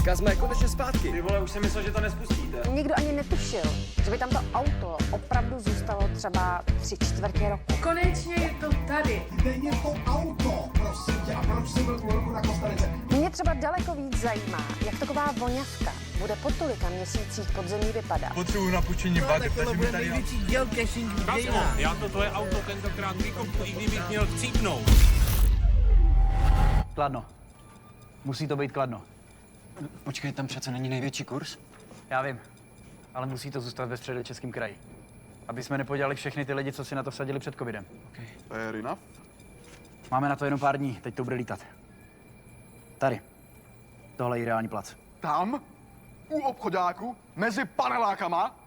Kazma je konečně zpátky. Ty vole, už jsem myslel, že to nespustíte. Nikdo ani netušil, že by tam to auto opravdu zůstalo třeba 3/4 roku. Konečně je to tady. Kde je to auto, prosím tě, a proč jsi byl půl roku na Kostarice? Mě třeba daleko víc zajímá, jak taková voňavka bude po tolika měsících pod zemí vypadat. Potřebuji na půjčení batek, takže mi tady... Já to tvoje auto tentokrát vykopnu, i kdybych měl chcípnout. Kladno. Musí to být Kladno. Počkej, tam přece není největší kurz? Já vím, ale musí to zůstat ve Středočeském kraji. Aby jsme nepodělali všechny ty lidi, co si na to vsadili před covidem. Okay. Fair enough. Máme na to jenom pár dní, teď to bude lítat. Tady. Tohle je ideální plac. Tam? U obchodáku? Mezi panelákama?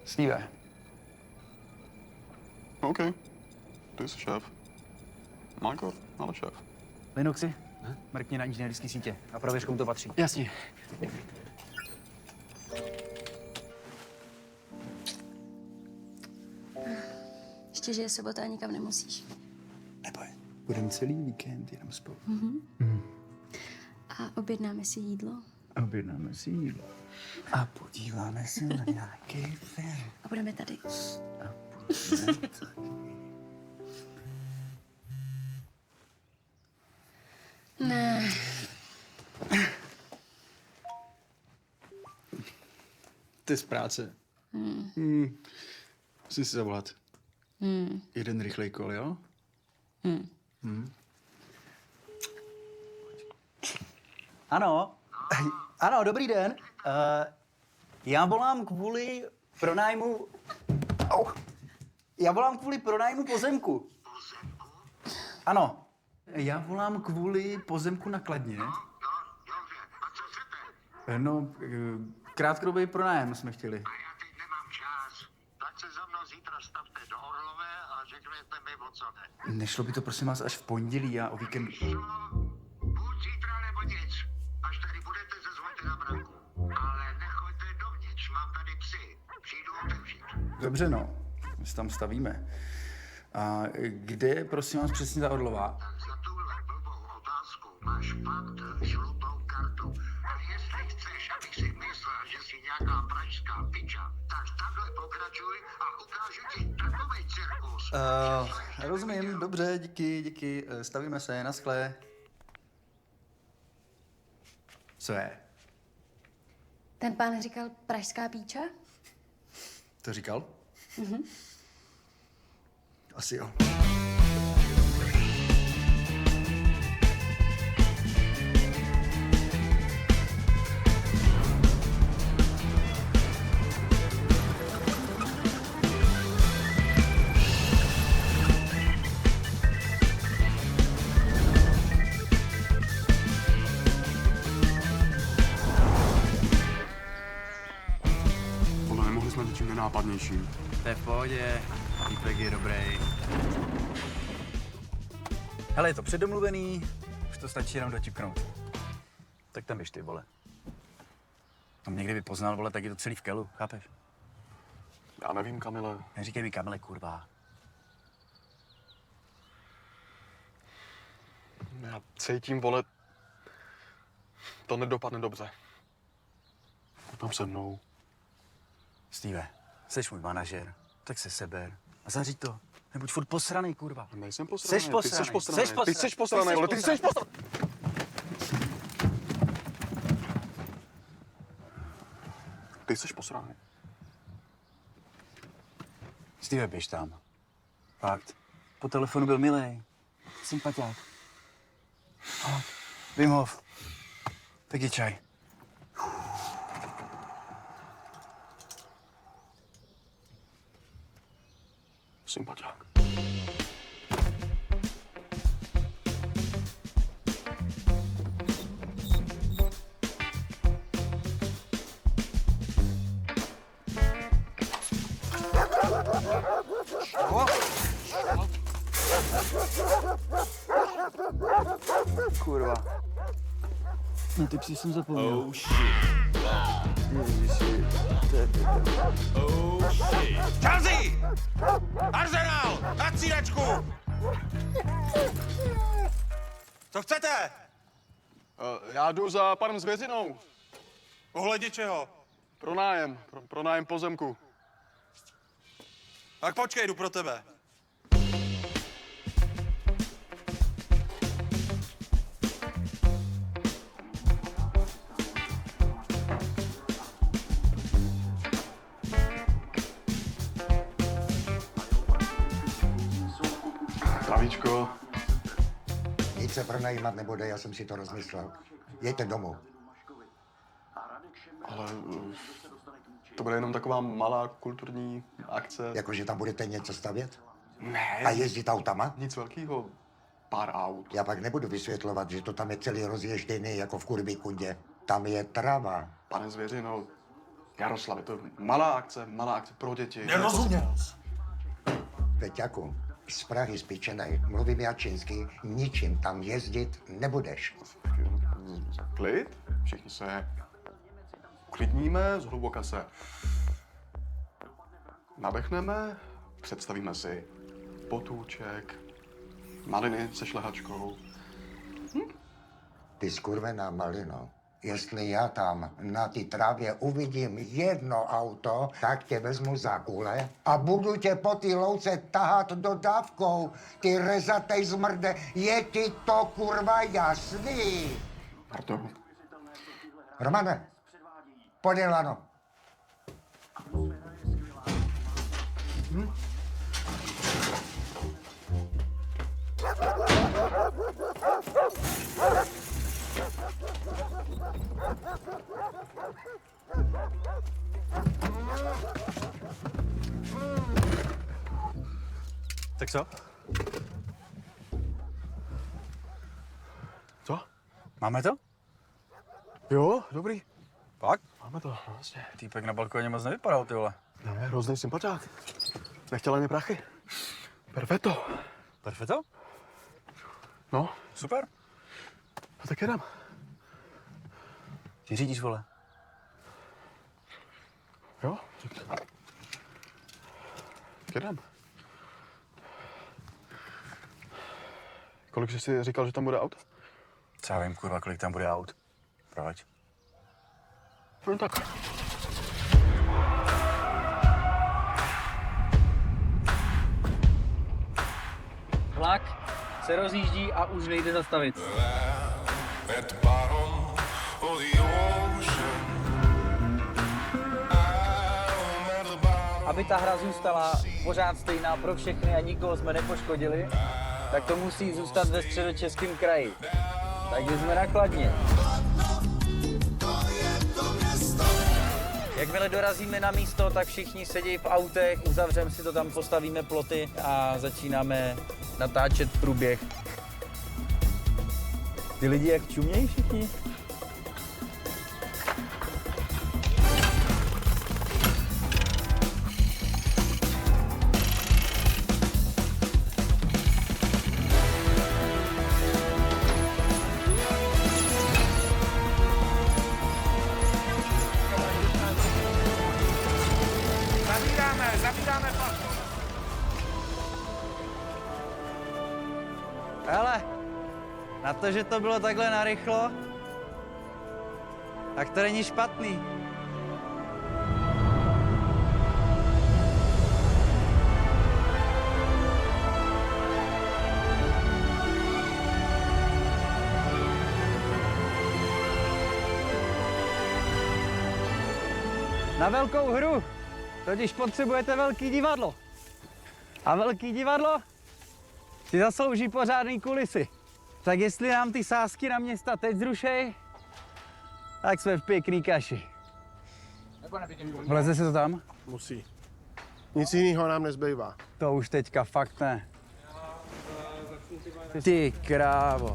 Steve. OK. Ty jsi šéf. Michael, ale šéf. Linuxy? Mrkni na inženýrské sítě a prověř, komu to patří. Jasně. Ještě, že je sobota a nikam nemusíš. Neboj, budeme celý víkend jenom spolu. A objednáme si jídlo. Objednáme si jídlo. A podíváme se na nějaký film. A budeme tady. Ne. Ty z práce. Musím si zavolat. Jeden rychlej kol, jo? Ano. Ano, dobrý den. Já volám kvůli pronájmu... Já volám kvůli pronájmu pozemku. Ano. Já volám kvůli pozemku na Kladně. No, krátkodobý pronájem jsme chtěli. A já teď nemám čas. Tak se za mnou zítra stavte do Orlové a řeknete mi, o co jde. Nešlo by to, prosím vás, až v pondělí, já o víkendu... Buď zítra nebo nic. Až tady budete, se zvoňte na branku. Ale nechoďte dovnitř, mám tady psy. Přijdu otevřít. Dobře, no. My se tam stavíme. A kde je, prosím vás, přesně ta Orlová? Za tuhle blbou otázku máš fakt žlutou kartu. A jestli chceš, abych si myslel, že jsi nějaká pražská piča, tak takhle pokračuj a ukážu ti takovej cirkus. Rozumím, dobře, díky. Stavíme se, naschle. Co je? Ten pán říkal pražská píča? To říkal? Asi jo. Podle nemohli jsme být čím nenápadnějším. To je v pohodě, týpek je dobrý. Hele, je to předomluvený, už to stačí jenom dočipknout. Tak tam běž ty, vole. Tam někdy by poznal, vole, tak je to celý v kelu, chápeš? Já nevím, Kamile. Neříkej mi Kamile, kurva. Já cítím, vole, To nedopadne dobře. Tam se mnou. Steve, jsi můj manažer, tak se seber a zaříď to. Nebuď furt posranej, kurva. Nejsem posranej. Seš posranej. Ty jsi posranej, ale ty jsi posranej. Ty jsi posranej. Steve, běž tam. Fakt. Po telefonu byl milej. Sympatiák. Wim Hof. Taky čaj. Sympatiák. Kurva. No ty psi jsem zapomněl. Oh shit. Oh shit. Chelsea! Arsenal! Na střídačku! Co chcete? Já jdu za panem Zvěřinou. Ohledně čeho? Pronájem pozemku. Tak počkej, jdu pro tebe. Zdravíčko. Nic se pronajímat nebude, já jsem si to rozmyslel. Jděte domů. Ale to bude jenom taková malá kulturní akce. Jakože tam budete něco stavět? Ne. A jezdit autama? Nic velkého. Pár aut. Já pak nebudu vysvětlovat, že to tam je celý rozježděný jako v Kurví kundě. Tam je trava. Pane Zvěřino, Jaroslav, je to malá akce pro děti. Nerozuměl. Peťaku, z Prahy spíčenej, mluvím já čínsky, ničím tam jezdit nebudeš. Klid, všichni se uklidníme, zhluboka se nadechneme, představíme si potůček, maliny se šlehačkou. Ty skurvená malino, jestli já tam na té trávě uvidím jedno auto, tak tě vezmu za kule a budu tě po té louce tahat dodávkou. Ty rezatej zmrde, je ti to kurva jasný? Pardon. Romane, poděláno. Tak co? Co? Máme to? Jo, dobrý. Fakt? Máme to, vlastně. Týpek na balkóně moc nevypadal, ty vole. Ne, hrozný sympatiák. Nechtěl ani prachy. Perfetto. Perfetto? No. Super. No tak jedem. Ty řídíš, vole. Jo? Tak jedem. Kolik jsi si říkal, že tam bude aut? Co já vím, kurva, kolik tam bude aut. Proč? No tak. Vlak se rozjíždí a už nejde zastavit. Aby ta hra zůstala pořád stejná pro všechny a nikoho jsme nepoškodili, tak to musí zůstat ve Středočeském kraji. Takže jsme na Kladně. Jakmile dorazíme na místo, tak všichni sedí v autech, uzavřeme si to tam, postavíme ploty a začínáme natáčet průběh. Ty lidi jak čumějí všichni? Zavíráme pas. Hele, na to, že to bylo takhle narychlo, Tak to není špatný. Na velkou hru totiž potřebujete velký divadlo. A velký divadlo si zaslouží pořádný kulisy. Tak jestli nám ty sázky na města teď zrušej, tak jsme v pěkný kaši. Vleze se to tam? Musí. Nic jiného nám nezbývá. To už teďka fakt ne. Ty krávo.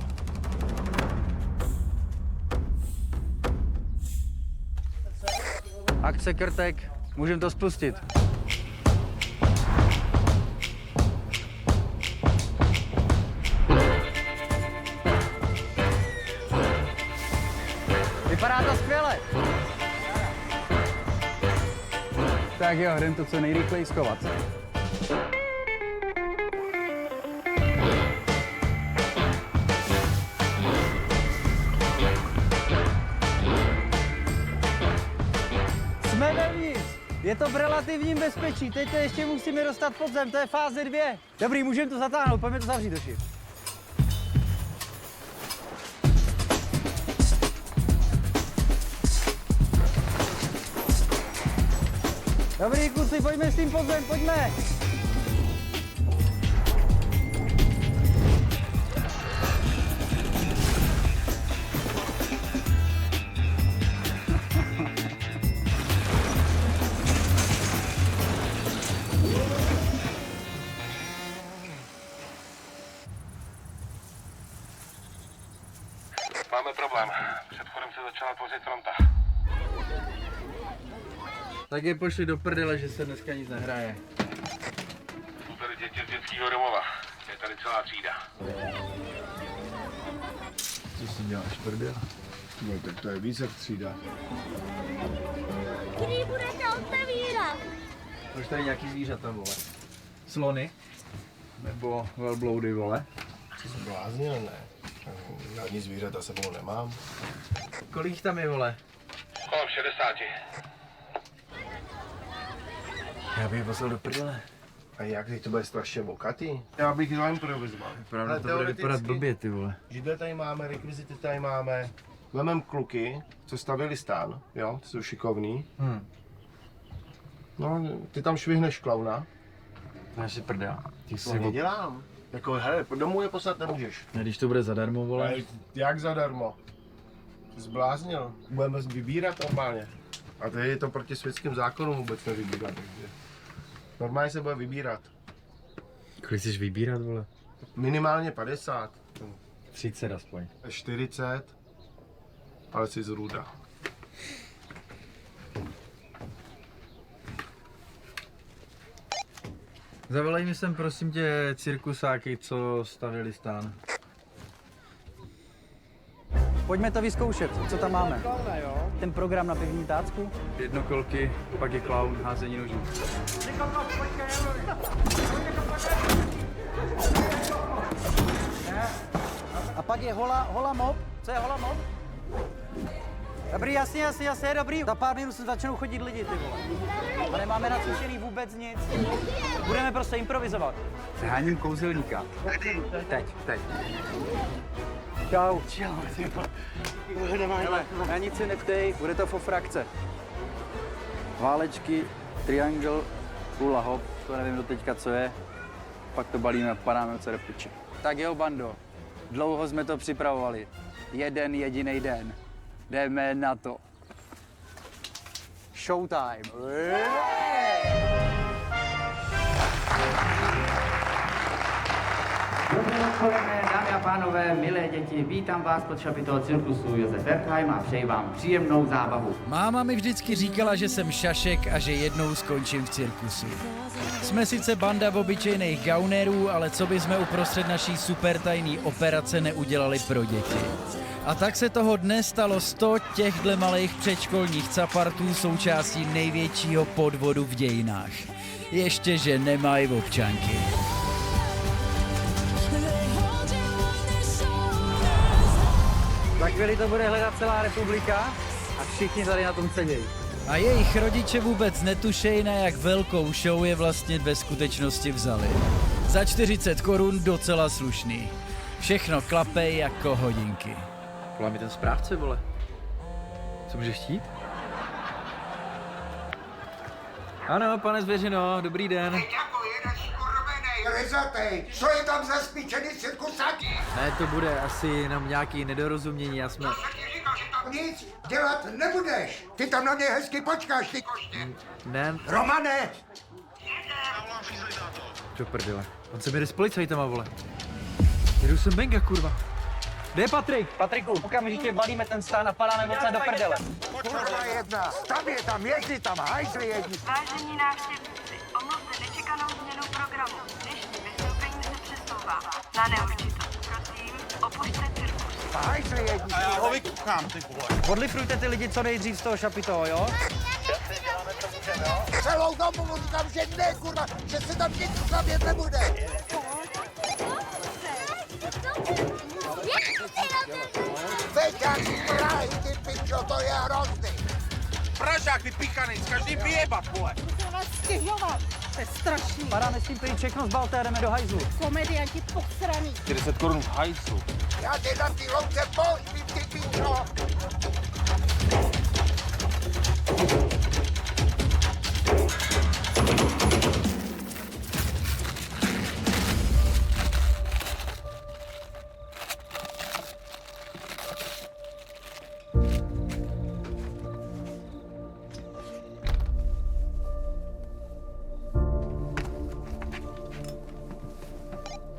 Akce Krtek, můžeme to spustit. Vypadá to skvěle. Tak jo, jdem to co nejrychleji schovat. Jsme vevnitř. Je to v relativním bezpečí. Teď to ještě musíme dostat pod zem, to je fáze 2. Dobrý, můžeme to zatáhnout, pojďme to zavřít, Doši. Dobrý, kluci, pojďme s tím pod zem, pojďme. Máme problém. Před vchodem se začala tvořit fronta. Tak je pošli do prdele, že se dneska nic nehraje. Jsou tady děti z dětského domova. Je tady celá třída. Co si děláš, prdel? No tak to je víc jak třída. Kdy budete otevírat? Už tady nějaký zvířata, vole. Slony? Nebo velbloudy, vole? Co jsi bláznil, ne? Žádný zvířata sebou nemám. Kolik tam je, vole? Kolem 60. Já bych je poslal do prdele. A jak, teď to bude strašně bokatý? Já bych to improvizoval. Pravda, to bude vypadat blbě, ty vole. Židle tady máme, rekvizity tady máme. Vemem kluky, co stavili stán, jo, ty jsou šikovný. No, ty tam švihneš klauna. To je si prdel. Ty To nedělám. Jako, hele, domů je poslat nemůžeš. A když to bude zadarmo, vole? Ale jak zadarmo? Jsi zbláznil. Budeme vybírat normálně. A tady je to proti světským zákonům vůbec nevybírat. Takže normálně se bude vybírat. Kolik chceš vybírat, vole? Minimálně 50. 30 aspoň. 40. Ale jsi z Ruda. Zavolej mi sem, prosím tě, cirkusáky, co stavili stán. Pojďme to vyzkoušet, co tam máme. Ten program na pivní tácku. Jednokolky, pak je klaun, házení nožů. A pak je hola mob. Co je hola mob? Dobrý, jasně, dobrý. Za pár minut se začnou chodit lidi, ty vole. A nemáme nacvičený vůbec nic. Budeme prostě improvizovat. Háním kouzelníka. Teď. Čau, ty vole. Hele, na nic si neptej, bude to fo frakce. Válečky, triangle, hula hop, to nevím do teďka, co je. Pak to balíme a padáme od do piče. Tak jo, bando, dlouho jsme to připravovali. Jeden jediný den. Jdeme na to. Showtime. Dobré odpoledne, dámy a pánové, milé děti, vítám vás pod šapitou cirkusu Josef Wertheim a přeji vám příjemnou zábavu. Máma mi vždycky říkala, že jsem šašek a že jednou skončím v cirkusu. Jsme sice banda obyčejných gaunerů, ale co by jsme uprostřed naší super tajný operace neudělali pro děti. A tak se toho dne stalo 100 těchhle malých předškolních capartů součástí největšího podvodu v dějinách. Ještě, že nemají občanky. Za chvíli to bude hledat celá republika a všichni tady na tom sedějí. A jejich rodiče vůbec netušejí, na jak velkou show je vlastně ve skutečnosti vzali. Za 40 korun docela slušný. Všechno klape jako hodinky. Volá mi ten správce, vole. Co můžeš chtít? Ano, pane Zvěřino, dobrý den. Rezatej, co je tam za spíčený cirkusáky? Ne, to bude asi jenom nějaký nedorozumění, já jsme... Nic dělat nebudeš. Ty tam na mě hezky počkáš, ty koště. Ne. Romane! Do prdele. On se mi jde s policajtama, vole. Jedu sem Benga, kurva. Kde je Patrik? Patriku, okamžitě balíme ten stán a padáme odsaď do prdele. Kurva jedna, jezdí tam, hajzli jedni. Vážení návštěvníci, omluvte nečekanou změnu programu. Dnešní vystoupení se přesouvá na neurčito. Prosím, opušťte cirkus. Hajzli jedni. A já ho vykuchám, ty vole. Odlifrujte ty lidi co nejdřív z toho šapitého, jo? Celou dobu mu říkám, že ne, kurva, že se tam nic zavět nebude. Veďák z Prahy, ty pičo, to je hrozný. Pražák, ty píchaný, s každým vyjebat, vole. Musím vás stěžovat. To je strašný. Padáme s tím prý všechno zbalte a jdeme do hajzlu. Komedianti posraný. 40 korun v hajzlu. Já ty na ty louce božím, ty pičo.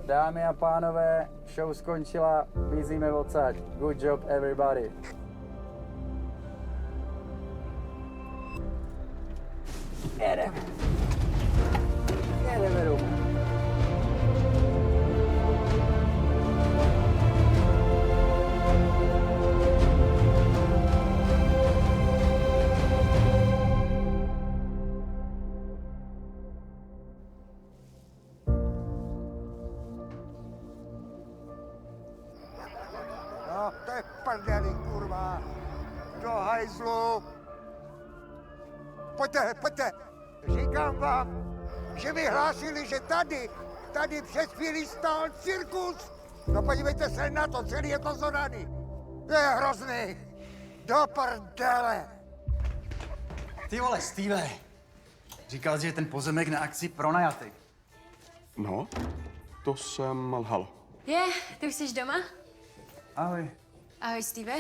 Dámy a pánové, show skončila, vízíme odsaď. Good job, everybody. Jedeme. Jedeme domů. No, to je prdeli, kurva. Do hajzlu. Pojďte. Říkám vám, že vyhlásili, že tady před chvílí stál cirkus. No podívejte se na to, celý je to zoraný. To je hrozný. Do prdele. Ty vole, Steve. Říkal jsi, že je ten pozemek na akci pronajatý. No, to jsem lhal. Ty už jsi doma? Ahoj. Ahoj, Steve.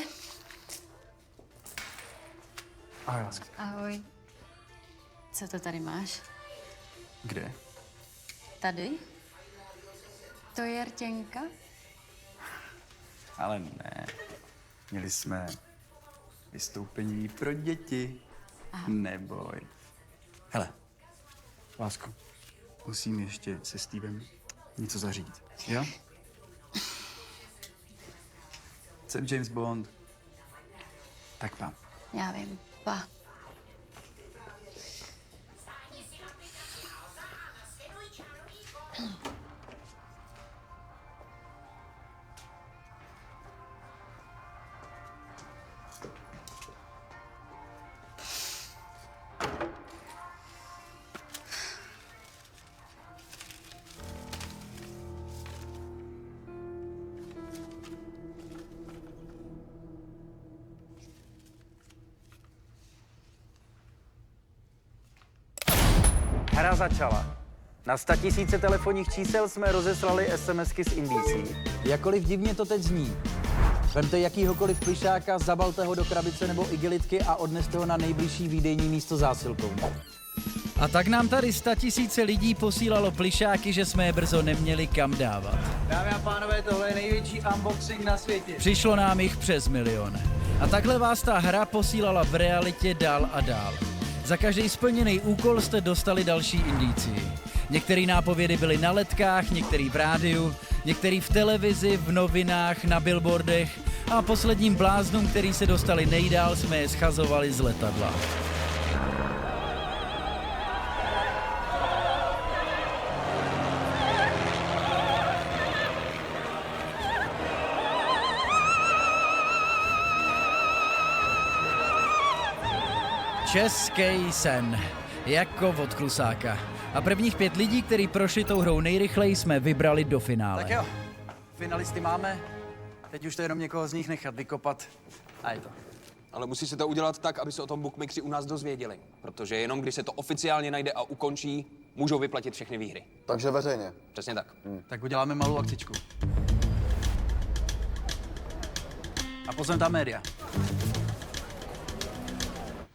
Ahoj, lásko. Ahoj. Co to tady máš? Kde? Tady? To je rtěnka? Ale ne. Měli jsme vystoupení pro děti. Aha. Neboj. Hele, lásko, musím ještě se Stevem něco zařídit. Jo? Jsem James Bond. Tak pa. Já vím. Pa. Hra začala. Na 100 000 telefonních čísel jsme rozeslali SMSky s indicí. Jakkoliv divně to teď zní. Vemte jakýhokoliv plišáka, zabalte ho do krabice nebo igelitky a odneste ho na nejbližší výdejní místo zásilkovny. A tak nám tady 100 000 lidí posílalo plišáky, že jsme je brzo neměli kam dávat. Dámy a pánové, tohle je největší unboxing na světě. Přišlo nám jich přes 1 milion. A takhle vás ta hra posílala v realitě dál a dál. Za každý splněný úkol jste dostali další indicii. Některé nápovědy byly na letkách, některý v rádiu, některý v televizi, v novinách, na billboardech a posledním bláznům, který se dostali nejdál, jsme je schazovali z letadla. Český sen. Jako od klusáka. A prvních 5 lidí, kteří prošli tou hrou nejrychleji, jsme vybrali do finále. Tak jo, finalisty máme. Teď už to jenom někoho z nich nechat vykopat. A je to. Ale musí se to udělat tak, aby se o tom bookmakeri u nás dozvěděli. Protože jenom když se to oficiálně najde a ukončí, můžou vyplatit všechny výhry. Takže veřejně. Přesně tak. Tak uděláme malou akcičku. A pozvem tam média.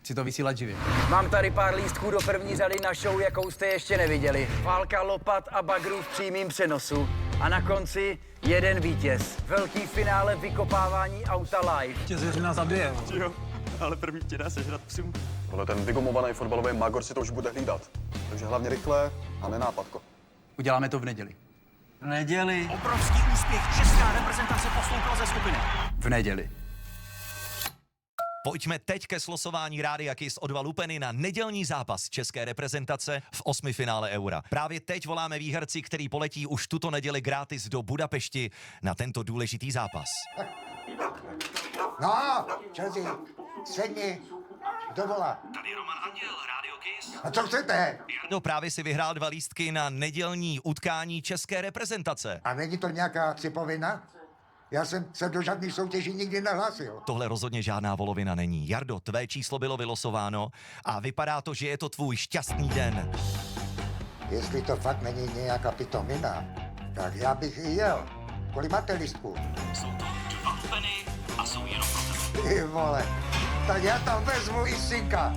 Chci to vysílat živě. Mám tady pár lístků do první řady na show, jakou jste ještě neviděli. Válka lopat a bagrů v přímém přenosu. A na konci jeden vítěz. Velký finále vykopávání auta live. Tě zvěřina zabije. Jo, ale první tě dá sežrat psům. Ale ten vygumovaný fotbalový magor si to už bude hlídat. Takže hlavně rychle a nenápadko. Uděláme to v neděli. V neděli. Obrovský úspěch. Česká reprezentace postoupila ze skupiny. V neděli. Pojďme teď ke slosování Rádia Kiss o 2 lupeny na nedělní zápas české reprezentace v 8. finále Eura. Právě teď voláme výherci, který poletí už tuto neděli gratis do Budapešti na tento důležitý zápas. No, Chelsea, sedni, kdo volá? Tady Roman Anděl, Rádio Kiss. A co chcete? No právě si vyhrál 2 lístky na nedělní utkání české reprezentace. A není to nějaká cipovina? Já jsem se do žádných soutěží nikdy nehlásil. Tohle rozhodně žádná volovina není. Jardo, tvé číslo bylo vylosováno a vypadá to, že je to tvůj šťastný den. Jestli to fakt není nějaká pitomina, tak já bych i jel. Kolik máte lístků? Jsou to 2 lupeny a jsou jenom pro tebe. Ty vole, tak já tam vezmu i synka.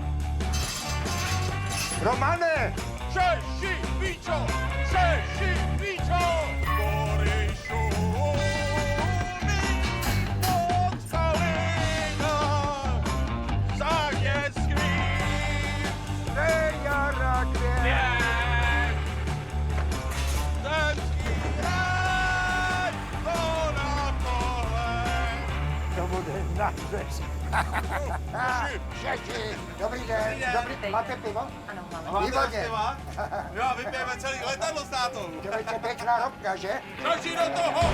Romane! Češi, píčo! Češi, píčo! Češi, dobrý den. Dobrý, máte pivo? Ano, výborně. Jo, vypijeme celý letadlo s tátou. Dělejte pěkná robka, že? Češi do toho!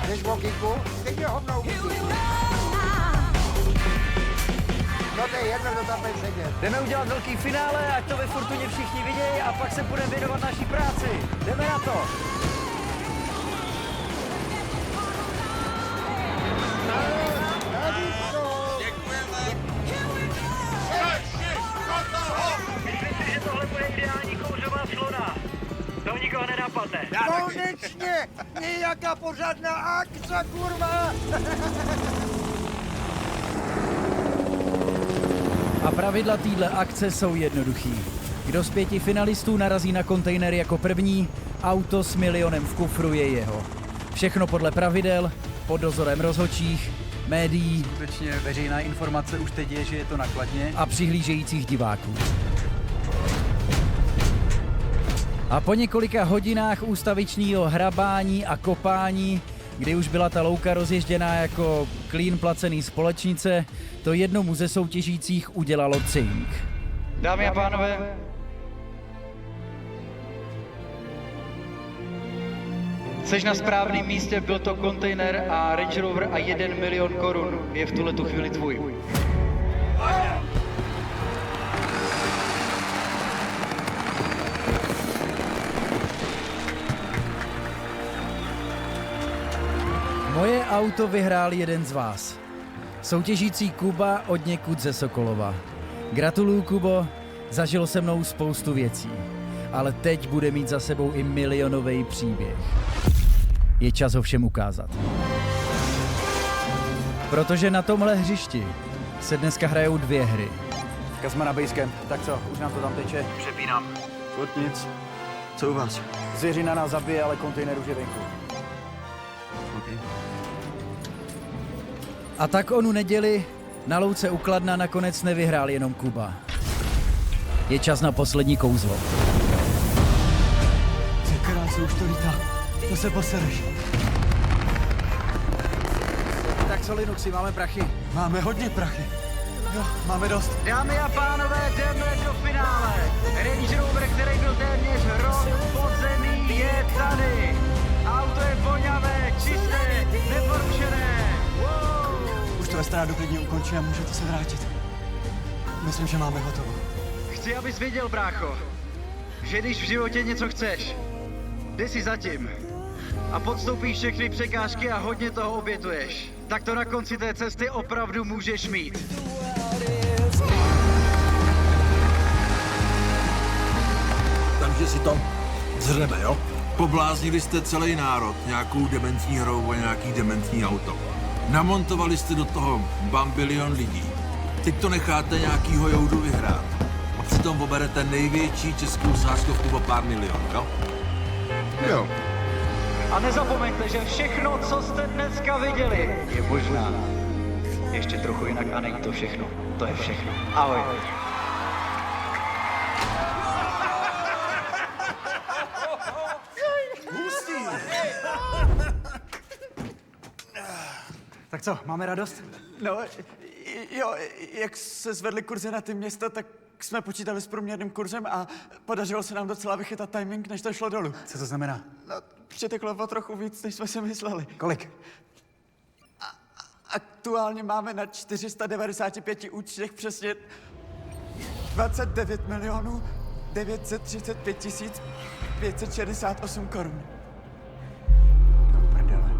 Jdeš v okýku? Stejně hovnou. No to je jedno, kdo tam bude sedět. Jdeme udělat velký finále, ať to ve Fortuně všichni vidějí a pak se budeme věnovat naší práci. Jdeme na to. To nikoho nenapadne. Konečně! Nějaká pořádná akce, kurva! A pravidla téhle akce jsou jednoduchý. Kdo z 5 finalistů narazí na kontejner jako první, auto s milionem v kufru je jeho. Všechno podle pravidel, pod dozorem rozhodčích, médií. Skutečně veřejná informace už teď je, že je to nakladně. A přihlížejících diváků. A po několika hodinách ústavičního hrabání a kopání, kdy už byla ta louka rozježděná jako klín placený společnice, to jednomu ze soutěžících udělalo cink. Dámy a pánové, seš na správném místě, byl to kontejner a Range Rover a 1 milion korun je v tuhletu chvíli tvůj. Moje auto vyhrál jeden z vás. Soutěžící Kuba od někud ze Sokolova. Gratuluju, Kubo, zažil se mnou spoustu věcí. Ale teď bude mít za sebou i milionový příběh. Je čas ho všem ukázat. Protože na tomhle hřišti se dneska hrajou 2 hry. Jsme na Basecamp. Tak co, už nám to tam teče? Přepínám. Furt nic. Co u vás? Zvěřina nás zabije, ale kontejner už je venku. Okay. A tak onu neděli na louce u Kladna nakonec nevyhrál jenom Kuba. Je čas na poslední kouzlo. Ty krásu, už to lítá. To se posereš. Tak co, Linuxi, máme prachy? Máme hodně prachy. Jo, máme dost. Dámy a pánové, jdeme do finále. Range Rover, který byl téměř rok pod zemí, je tady. Auto je voňavé, čisté, neporušené. Wow. Už to estrádu klidně ukončí a můžete se vrátit. Myslím, že máme hotovo. Chci, abys věděl, brácho, že když v životě něco chceš, jdi si zatím a podstoupíš všechny překážky a hodně toho obětuješ, tak to na konci té cesty opravdu můžeš mít. Takže si to zřeme, jo? Pobláznili jste celý národ nějakou dementní hrou a nějaký dementní auto. Namontovali jste do toho bambilion lidí. Teď to necháte nějakýho joudu vyhrát. A přitom oberete největší českou sázkovku o pár milionů, jo? Jo. A nezapomeňte, že všechno, co jste dneska viděli, je možná ještě trochu jinak a není to všechno. To je všechno. Ahoj. Tak co, máme radost? No, jo, jak se zvedly kurzy na ty města, tak jsme počítali s průměrným kurzem a podařilo se nám docela vychytat timing, než to šlo dolů. Co to znamená? No, přiteklo o trochu víc, než jsme si mysleli. Kolik? Aktuálně máme na 495 účtech přesně 29 milionů 935 568 korun. Do prdele.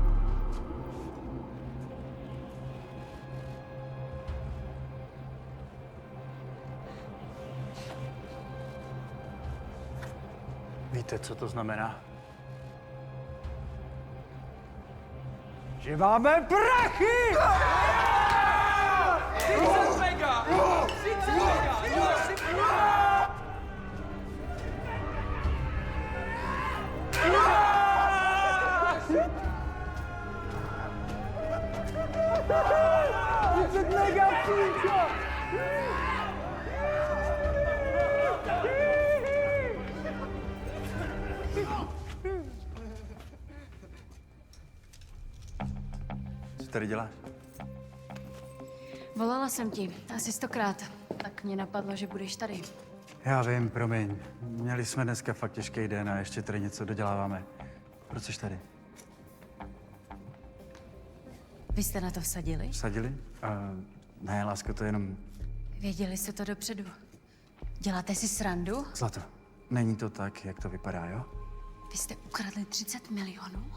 Víte, co to znamená? Že máme prachy! Co tady děláš? Volala jsem ti asi 100krát, tak mě napadlo, že budeš tady. Já vím, promiň. Měli jsme dneska fakt těžký den a ještě tady něco doděláváme. Proč jsi tady? Vy jste na to vsadili? Vsadili? Ne, lásko, to je jenom... Věděli jste to dopředu. Děláte si srandu? Zlato, není to tak, jak to vypadá, jo? Vy jste ukradli 30 milionů?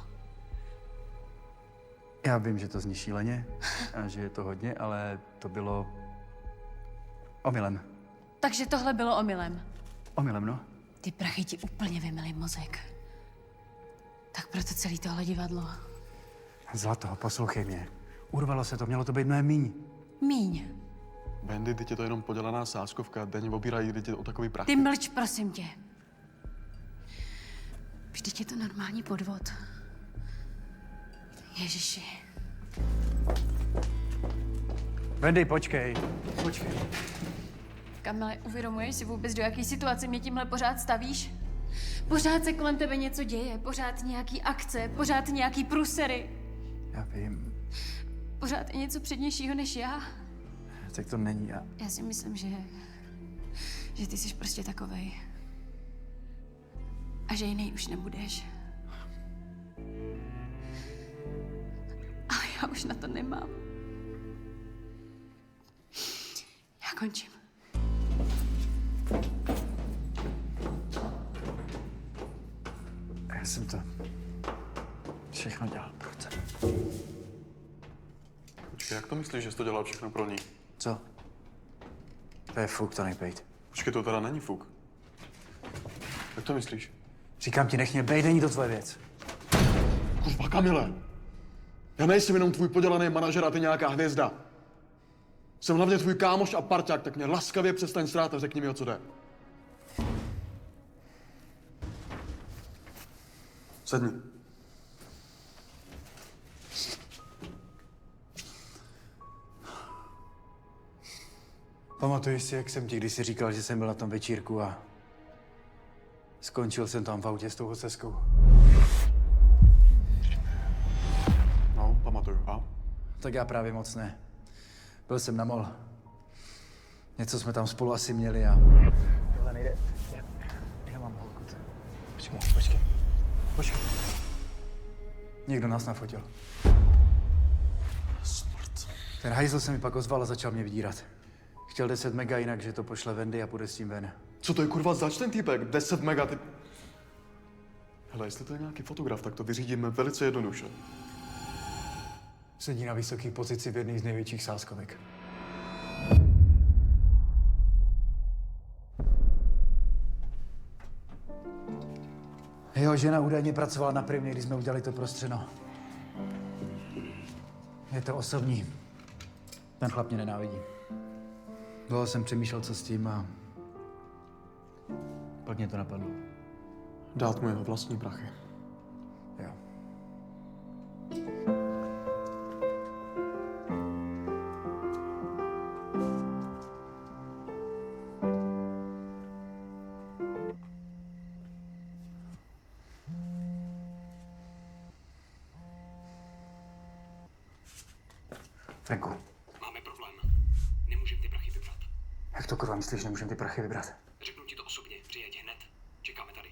Já vím, že to zní šíleně a že je to hodně, ale to bylo omylem. Takže tohle bylo omylem. Omylem, no. Ty prachy ti úplně vymyly mozek. Tak proto celý tohle divadlo. Zlato, poslouchej mě. Urvalo se to, mělo to být mnohem míň. Míň. Bendy, teď je to jenom podělaná sázkovka, denně obírají lidi o takový prach. Ty mlč, prosím tě. Vždyť je to normální podvod. Ježiši. Bendy, počkej. Počkej. Kamile, uvědomuješ si vůbec, do jaký situace mě tímhle pořád stavíš? Pořád se kolem tebe něco děje, pořád nějaký akce, pořád nějaký průsery. Já vím. Pořád je něco přednějšího než já. Tak to není já. Já si myslím, že ty jsi prostě takovej. A že jiný už nebudeš. Ale já už na to nemám. Já končím. Já jsem to všechno dělal pro tebe. Počkej, jak to myslíš, že jsi to dělal všechno pro ní? Co? To je fuk, to nejbejt. Počkej, to teda není fuk. Jak to myslíš? Říkám ti, nech mě bejt, není to tvoje věc. Kurva, Kamile! Já nejsem jenom tvůj podělaný manažer a ty nějaká hvězda. Jsem hlavně tvůj kámoš a parťák, tak mě laskavě přestaň srát a řekni mi, o co jde. Sedni. Pamatuješ si, jak jsem ti kdysi říkal, že jsem byl na tom večírku a skončil jsem tam v autě s tou hoceskou? No, pamatuju, a? Tak já právě moc ne. Byl jsem na mol. Něco jsme tam spolu asi měli a... Tohle nejde. Já mám holku. Počkej. Někdo nás nafotil. Smrt. Ten hajzl se mi pak ozval a začal mě vydírat. Chtěl 10 mega jinak, že to pošle Wendy a půjde s tím ven. Co to je kurva zač ten týpek? 10 mega, ty... Hele, jestli to je nějaký fotograf, tak to vyřídíme velice jednoduše. Sedí na vysoké pozici v jedné z největších sázkovek. Jeho žena údajně pracovala na Primě, když jsme udělali to prostřeno. Je to osobní. Ten chlap mě nenávidí. Dlouho jsem přemýšlel, co s tím a pak mě to napadlo. Dát mu jeho vlastní prachy. Jo. Franku. Máme problém. Nemůžeme ty prachy vybrat. Jak to kurva myslíš, že nemůžeme ty prachy vybrat? Řeknu ti to osobně. Přijeď hned. Čekáme tady.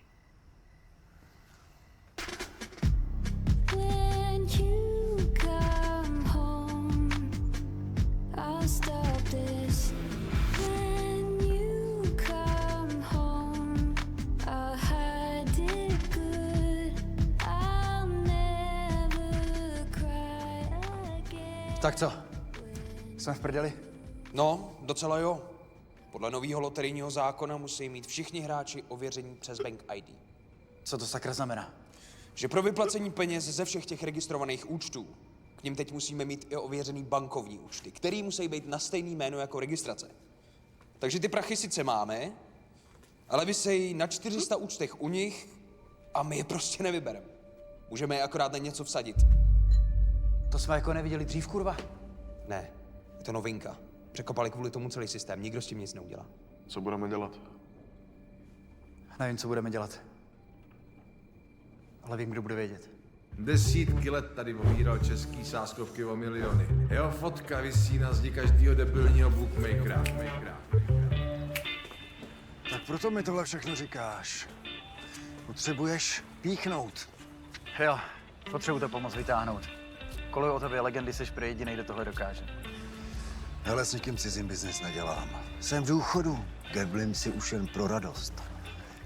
Tak co? Jsme v prdeli? No, docela jo. Podle nového loterijního zákona musí mít všichni hráči ověření přes Bank ID. Co to sakra znamená? Že pro vyplacení peněz ze všech těch registrovaných účtů k nim teď musíme mít i ověřený bankovní účty, který musí být na stejný jméno jako registrace. Takže ty prachy sice máme, ale visejí na 400 účtech u nich a my je prostě nevybereme. Můžeme je akorát na něco vsadit. To jsme jako neviděli dřív, kurva? Ne, je to novinka. Překopali kvůli tomu celý systém, nikdo s tím nic neudělá. Co budeme dělat? Nevím, co budeme dělat. Ale vím, kdo bude vědět. Desítky let tady obíral český sázkovky o miliony. Jeho fotka visí na zdi každého debilního bookmakera. Tak proto mi tohle všechno říkáš. Potřebuješ píchnout. Jo, potřebuji to pomoct vytáhnout. Koluju o tobě legendy, seš prý jedinej, kdo tohle dokáže. Hele, s nikým cizím biznis nedělám. Jsem v důchodu. Gamblim si už jen pro radost.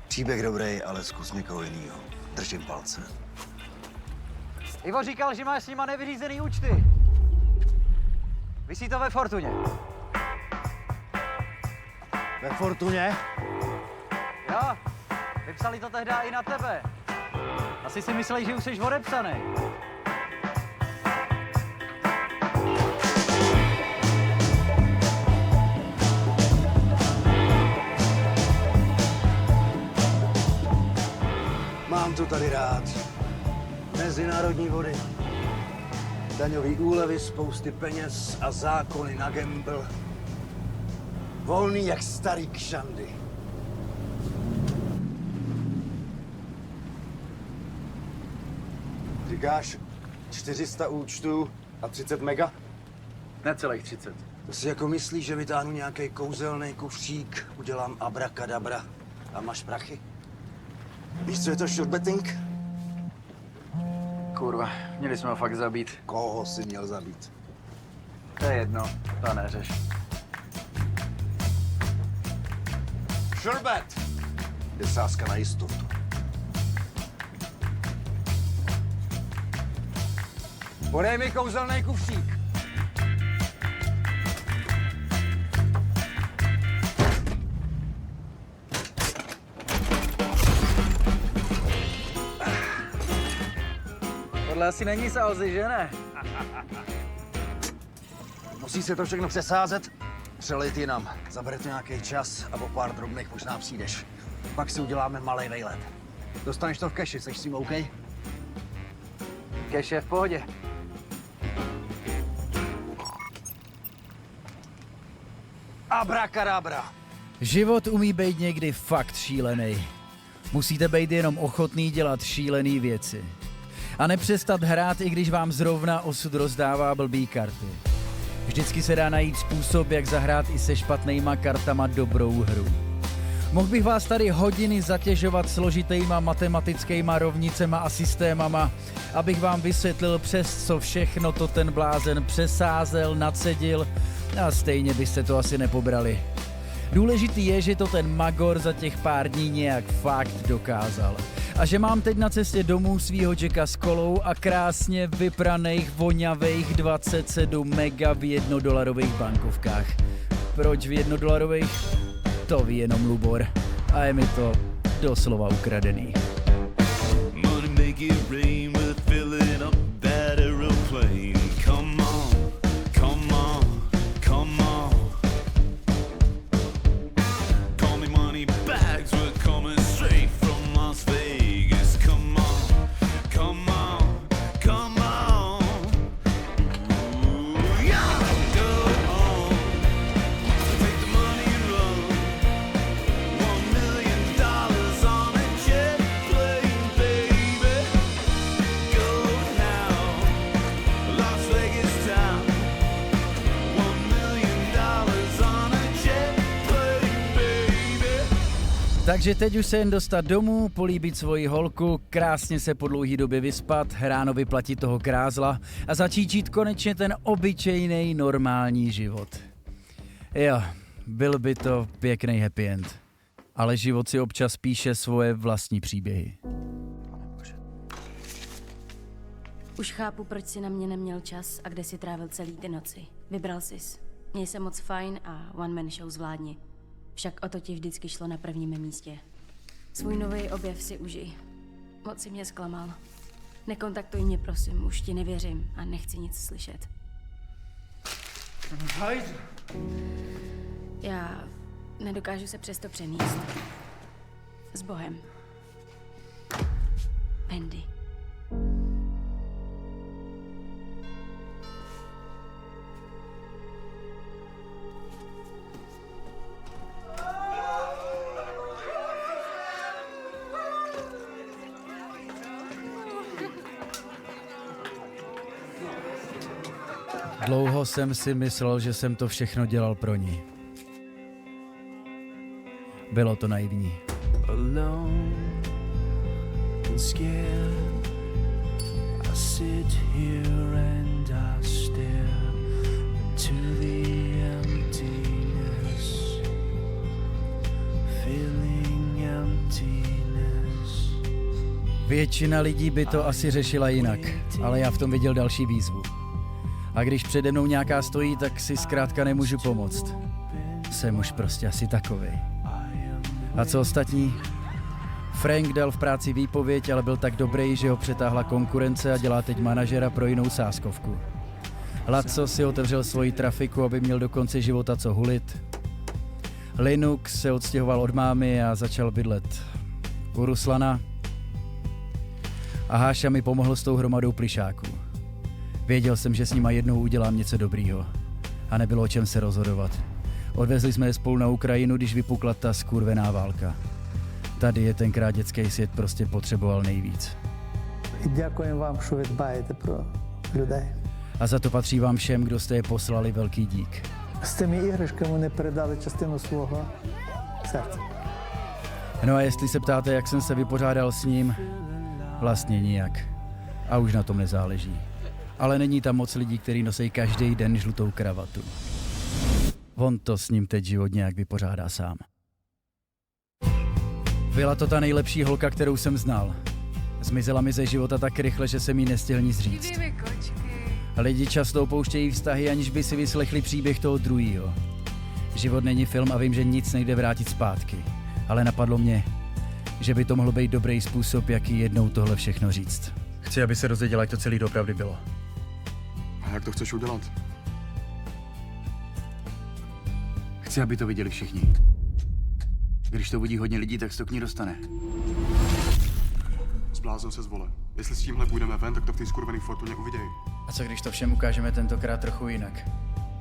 Příběh dobrý, ale zkus někoho jinýho. Držím palce. Ivo říkal, že máš s nima nevyřízený účty. Visí to ve Fortuně. Ve Fortuně? Jo, vypsali to tehdy i na tebe. Asi si mysleli, že už jsi odepsaný. Mám to tady rád. Mezinárodní vody. Daňový úlevy, spousty peněz a zákony na gamble. Volný jak starý kšandy. Říkáš 400 účtů a 30 mega? Necelých 30. To si jako myslíš, že vytáhnu nějaký kouzelný kufřík, udělám abrakadabra a máš prachy? Víš, co je to short betting? Kurva, měli jsme ho fakt zabít. Koho jsi měl zabít? To je jedno, to neřeš. Short bet! Je sázka na jistotu. Podej mi kouzelný kufřík. Tohle asi není salzy, že ne? Musí se to všechno přesázet, přelejt jinam. Zabere to nějaký čas a o pár drobných možná přijdeš. Pak si uděláme malej vejlet. Dostaneš to v keši, seš s tím OK? Cash je v pohodě. Abrakadabra. Život umí být někdy fakt šílený. Musíte být jenom ochotný dělat šílený věci. A nepřestat hrát, i když vám zrovna osud rozdává blbý karty. Vždycky se dá najít způsob, jak zahrát i se špatnejma kartama dobrou hru. Mohl bych vás tady hodiny zatěžovat složitýma matematickýma rovnicema a systémama, abych vám vysvětlil, přes co všechno to ten blázen přesázel, nacedil a stejně byste to asi nepobrali. Důležitý je, že to ten magor za těch pár dní nějak fakt dokázal. A že mám teď na cestě domů svýho Jacka s kolou a krásně vypraných, vonavých 27 mega v $1 bankovkách. Proč v $1? To ví jenom Lubor. A je mi to doslova ukradený. Takže teď už se jen dostat domů, políbit svoji holku, krásně se po dlouhý době vyspat, ráno vyplatit toho krázla a začít žít konečně ten obyčejný normální život. Jo, byl by to pěkný happy end, ale život si občas píše svoje vlastní příběhy. Už chápu, proč si na mě neměl čas a kde si trávil celý ty noci. Vybral sis. Měj se moc fajn a one man show zvládni. Však o to ti vždycky šlo na prvním místě. Svůj nový objev si užij. Moc si mě zklamal. Nekontaktuj mě, prosím, už ti nevěřím a nechci nic slyšet. Já nedokážu se přesto přenést. S Bohem. Andy. Dlouho jsem si myslel, že jsem to všechno dělal pro ní. Bylo to naivní. Většina lidí by to asi řešila jinak, ale já v tom viděl další výzvu. A když přede mnou nějaká stojí, tak si zkrátka nemůžu pomoct. Jsem už prostě asi takovej. A co ostatní? Frank dal v práci výpověď, ale byl tak dobrý, že ho přetáhla konkurence a dělá teď manažera pro jinou sázkovku. Laco si otevřel svoji trafiku, aby měl do konce života co hulit. Linux se odstěhoval od mámy a začal bydlet u Ruslana. A Háša mi pomohl s tou hromadou plišáků. Věděl jsem, že s nima jednou udělám něco dobrýho. A nebylo o čem se rozhodovat. Odvezli jsme je spolu na Ukrajinu, když vypukla ta skurvená válka. Tady je tenkrát dětský svět prostě potřeboval nejvíc. Děkuji vám, že vy dbáte pro людей. A za to patří vám všem, kdo jste je poslali, velký dík. S těmi іграшками вони передали частину svého srdce. No a jestli se ptáte, jak jsem se vypořádal s ním, vlastně nijak. A už na tom nezáleží. Ale není tam moc lidí, kteří nosí každý den žlutou kravatu. On to s ním teď život nějak vypořádá sám. Byla to ta nejlepší holka, kterou jsem znal. Zmizela mi ze života tak rychle, že jsem jí nestihl nic říct. Lidi často opouštějí vztahy, aniž by si vyslechli příběh toho druhýho. Život není film a vím, že nic nejde vrátit zpátky. Ale napadlo mě, že by to mohl být dobrý způsob, jak jí jednou tohle všechno říct. Chci, aby se dozvěděla, jak to celý doopravdy bylo. A jak to chceš udělat? Chci, aby to viděli všichni. Když to uvidí hodně lidí, tak se to k ní dostane. Zbláznil se z vole. Jestli s tímhle půjdeme ven, tak to v té skurvený fortuně uviděj. A co když to všem ukážeme tentokrát trochu jinak?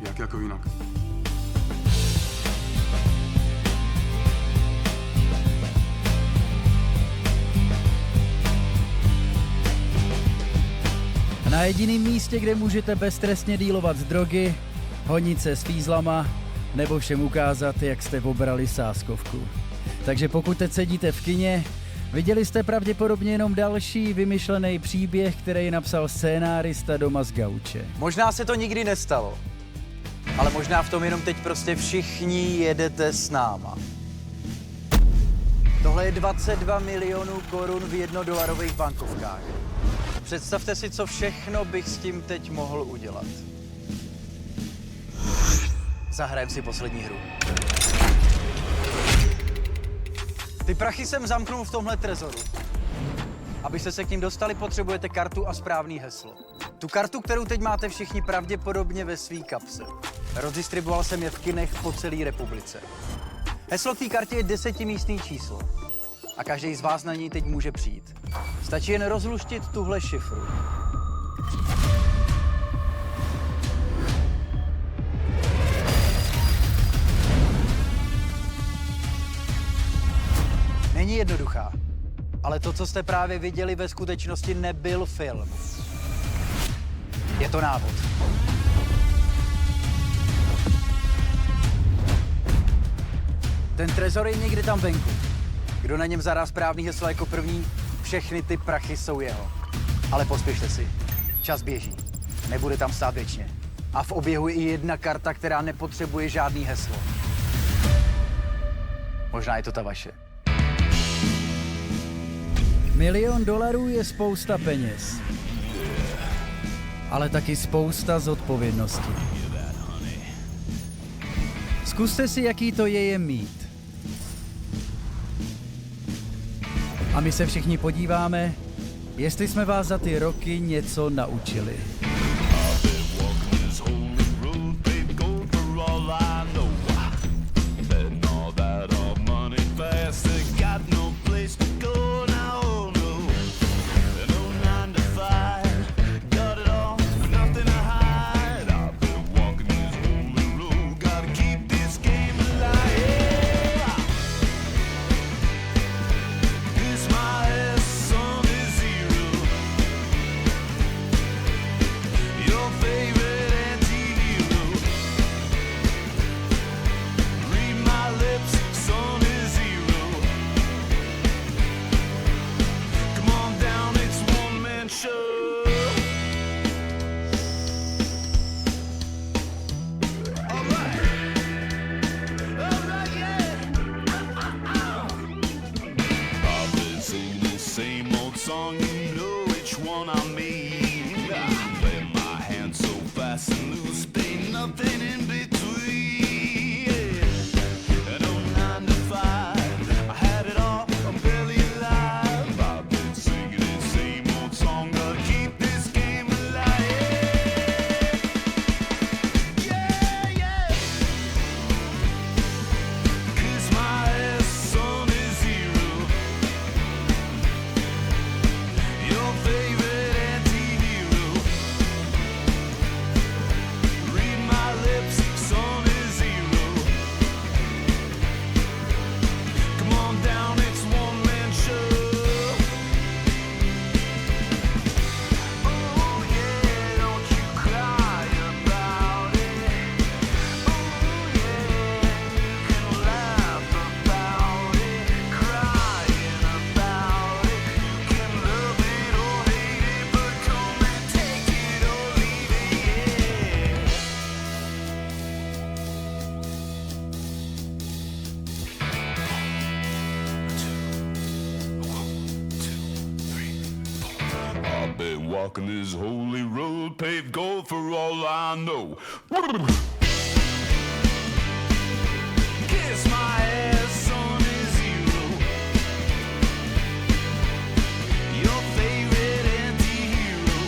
Jak jako jinak? Na jediném místě, kde můžete beztrestně dílovat z drogy, honit se s fízlama, nebo všem ukázat, jak jste obrali sázkovku. Takže pokud teď sedíte v kině, viděli jste pravděpodobně jenom další vymyšlený příběh, který napsal scénárista doma z gauče. Možná se to nikdy nestalo, ale možná v tom jenom teď prostě všichni jedete s náma. Tohle je 22 milionů korun v $1 bankovkách. Představte si, co všechno bych s tím teď mohl udělat. Zahrajem si poslední hru. Ty prachy jsem zamknul v tomhle trezoru. Abyste se k ním dostali, potřebujete kartu a správný heslo. Tu kartu, kterou teď máte všichni pravděpodobně ve svý kapse. Rozdistribuoval jsem je v kinech po celé republice. Heslo k té kartě je 10místný číslo. A každý z vás na něj teď může přijít. Stačí jen rozluštit tuhle šifru. Není jednoduchá, ale to, co jste právě viděli, ve skutečnosti nebyl film. Je to návod. Ten trezor je někde tam venku. Kdo na něm zadá správný heslo jako první, všechny ty prachy jsou jeho. Ale pospěšte si. Čas běží. Nebude tam stát věčně. A v oběhu je i jedna karta, která nepotřebuje žádný heslo. Možná je to ta vaše. $1 000 000 je spousta peněz. Ale taky spousta zodpovědnosti. Zkuste si, jaký to je mít. A my se všichni podíváme, jestli jsme vás za ty roky něco naučili. Walking this holy road, paved gold for all I know. Kiss my ass on a zero. Your favorite anti-hero.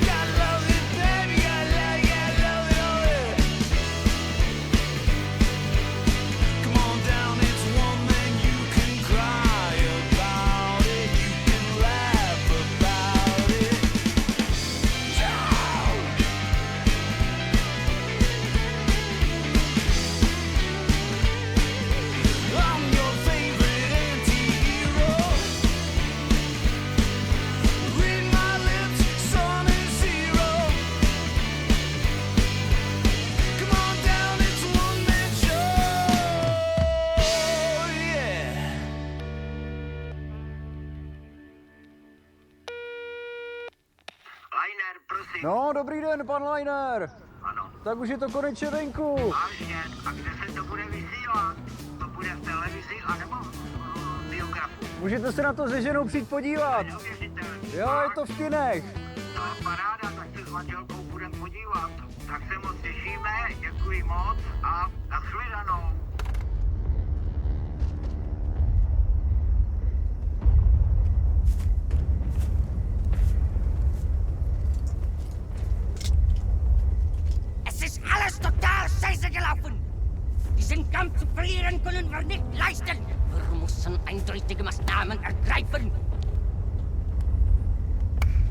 Gotta love it, baby, gotta love it, oh yeah. Come on down, it's one thing you can cry about it. You can laugh about it. No, dobrý den, pan Liner. Ano. Tak už je to konečně venku. Vážně, a kde se to bude vysílat? To bude v televizi anebo v biografu? Můžete se na to se ženou přijít podívat. Jo, je to v kinech. No, paráda, tak se s manželkou budeme podívat. Tak se moc těšíme, děkuji moc a nashledanou. Es ist alles total scheiße gelaufen. Diesen Kampf zu verlieren können wir nicht leisten. Wir müssen eindeutige Maßnahmen ergreifen.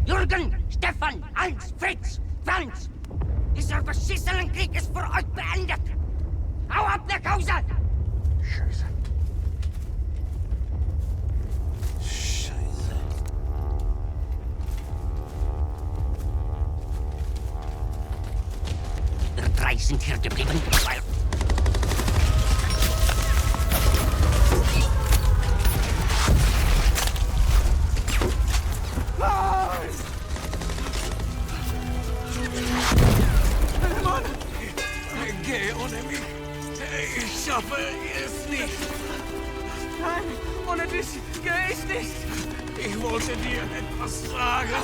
Jürgen, Stefan, Hans, Fritz, Franz. Dieser beschissenen Krieg ist für euch beendet. Hau ab nach Hause! Scheiße. Wir drei sind hier geblieben, weil... Mann! Geh ohne mich! Ich schaffe es nicht! Nein, ohne dich gehe ich nicht! Ich wollte dir etwas sagen!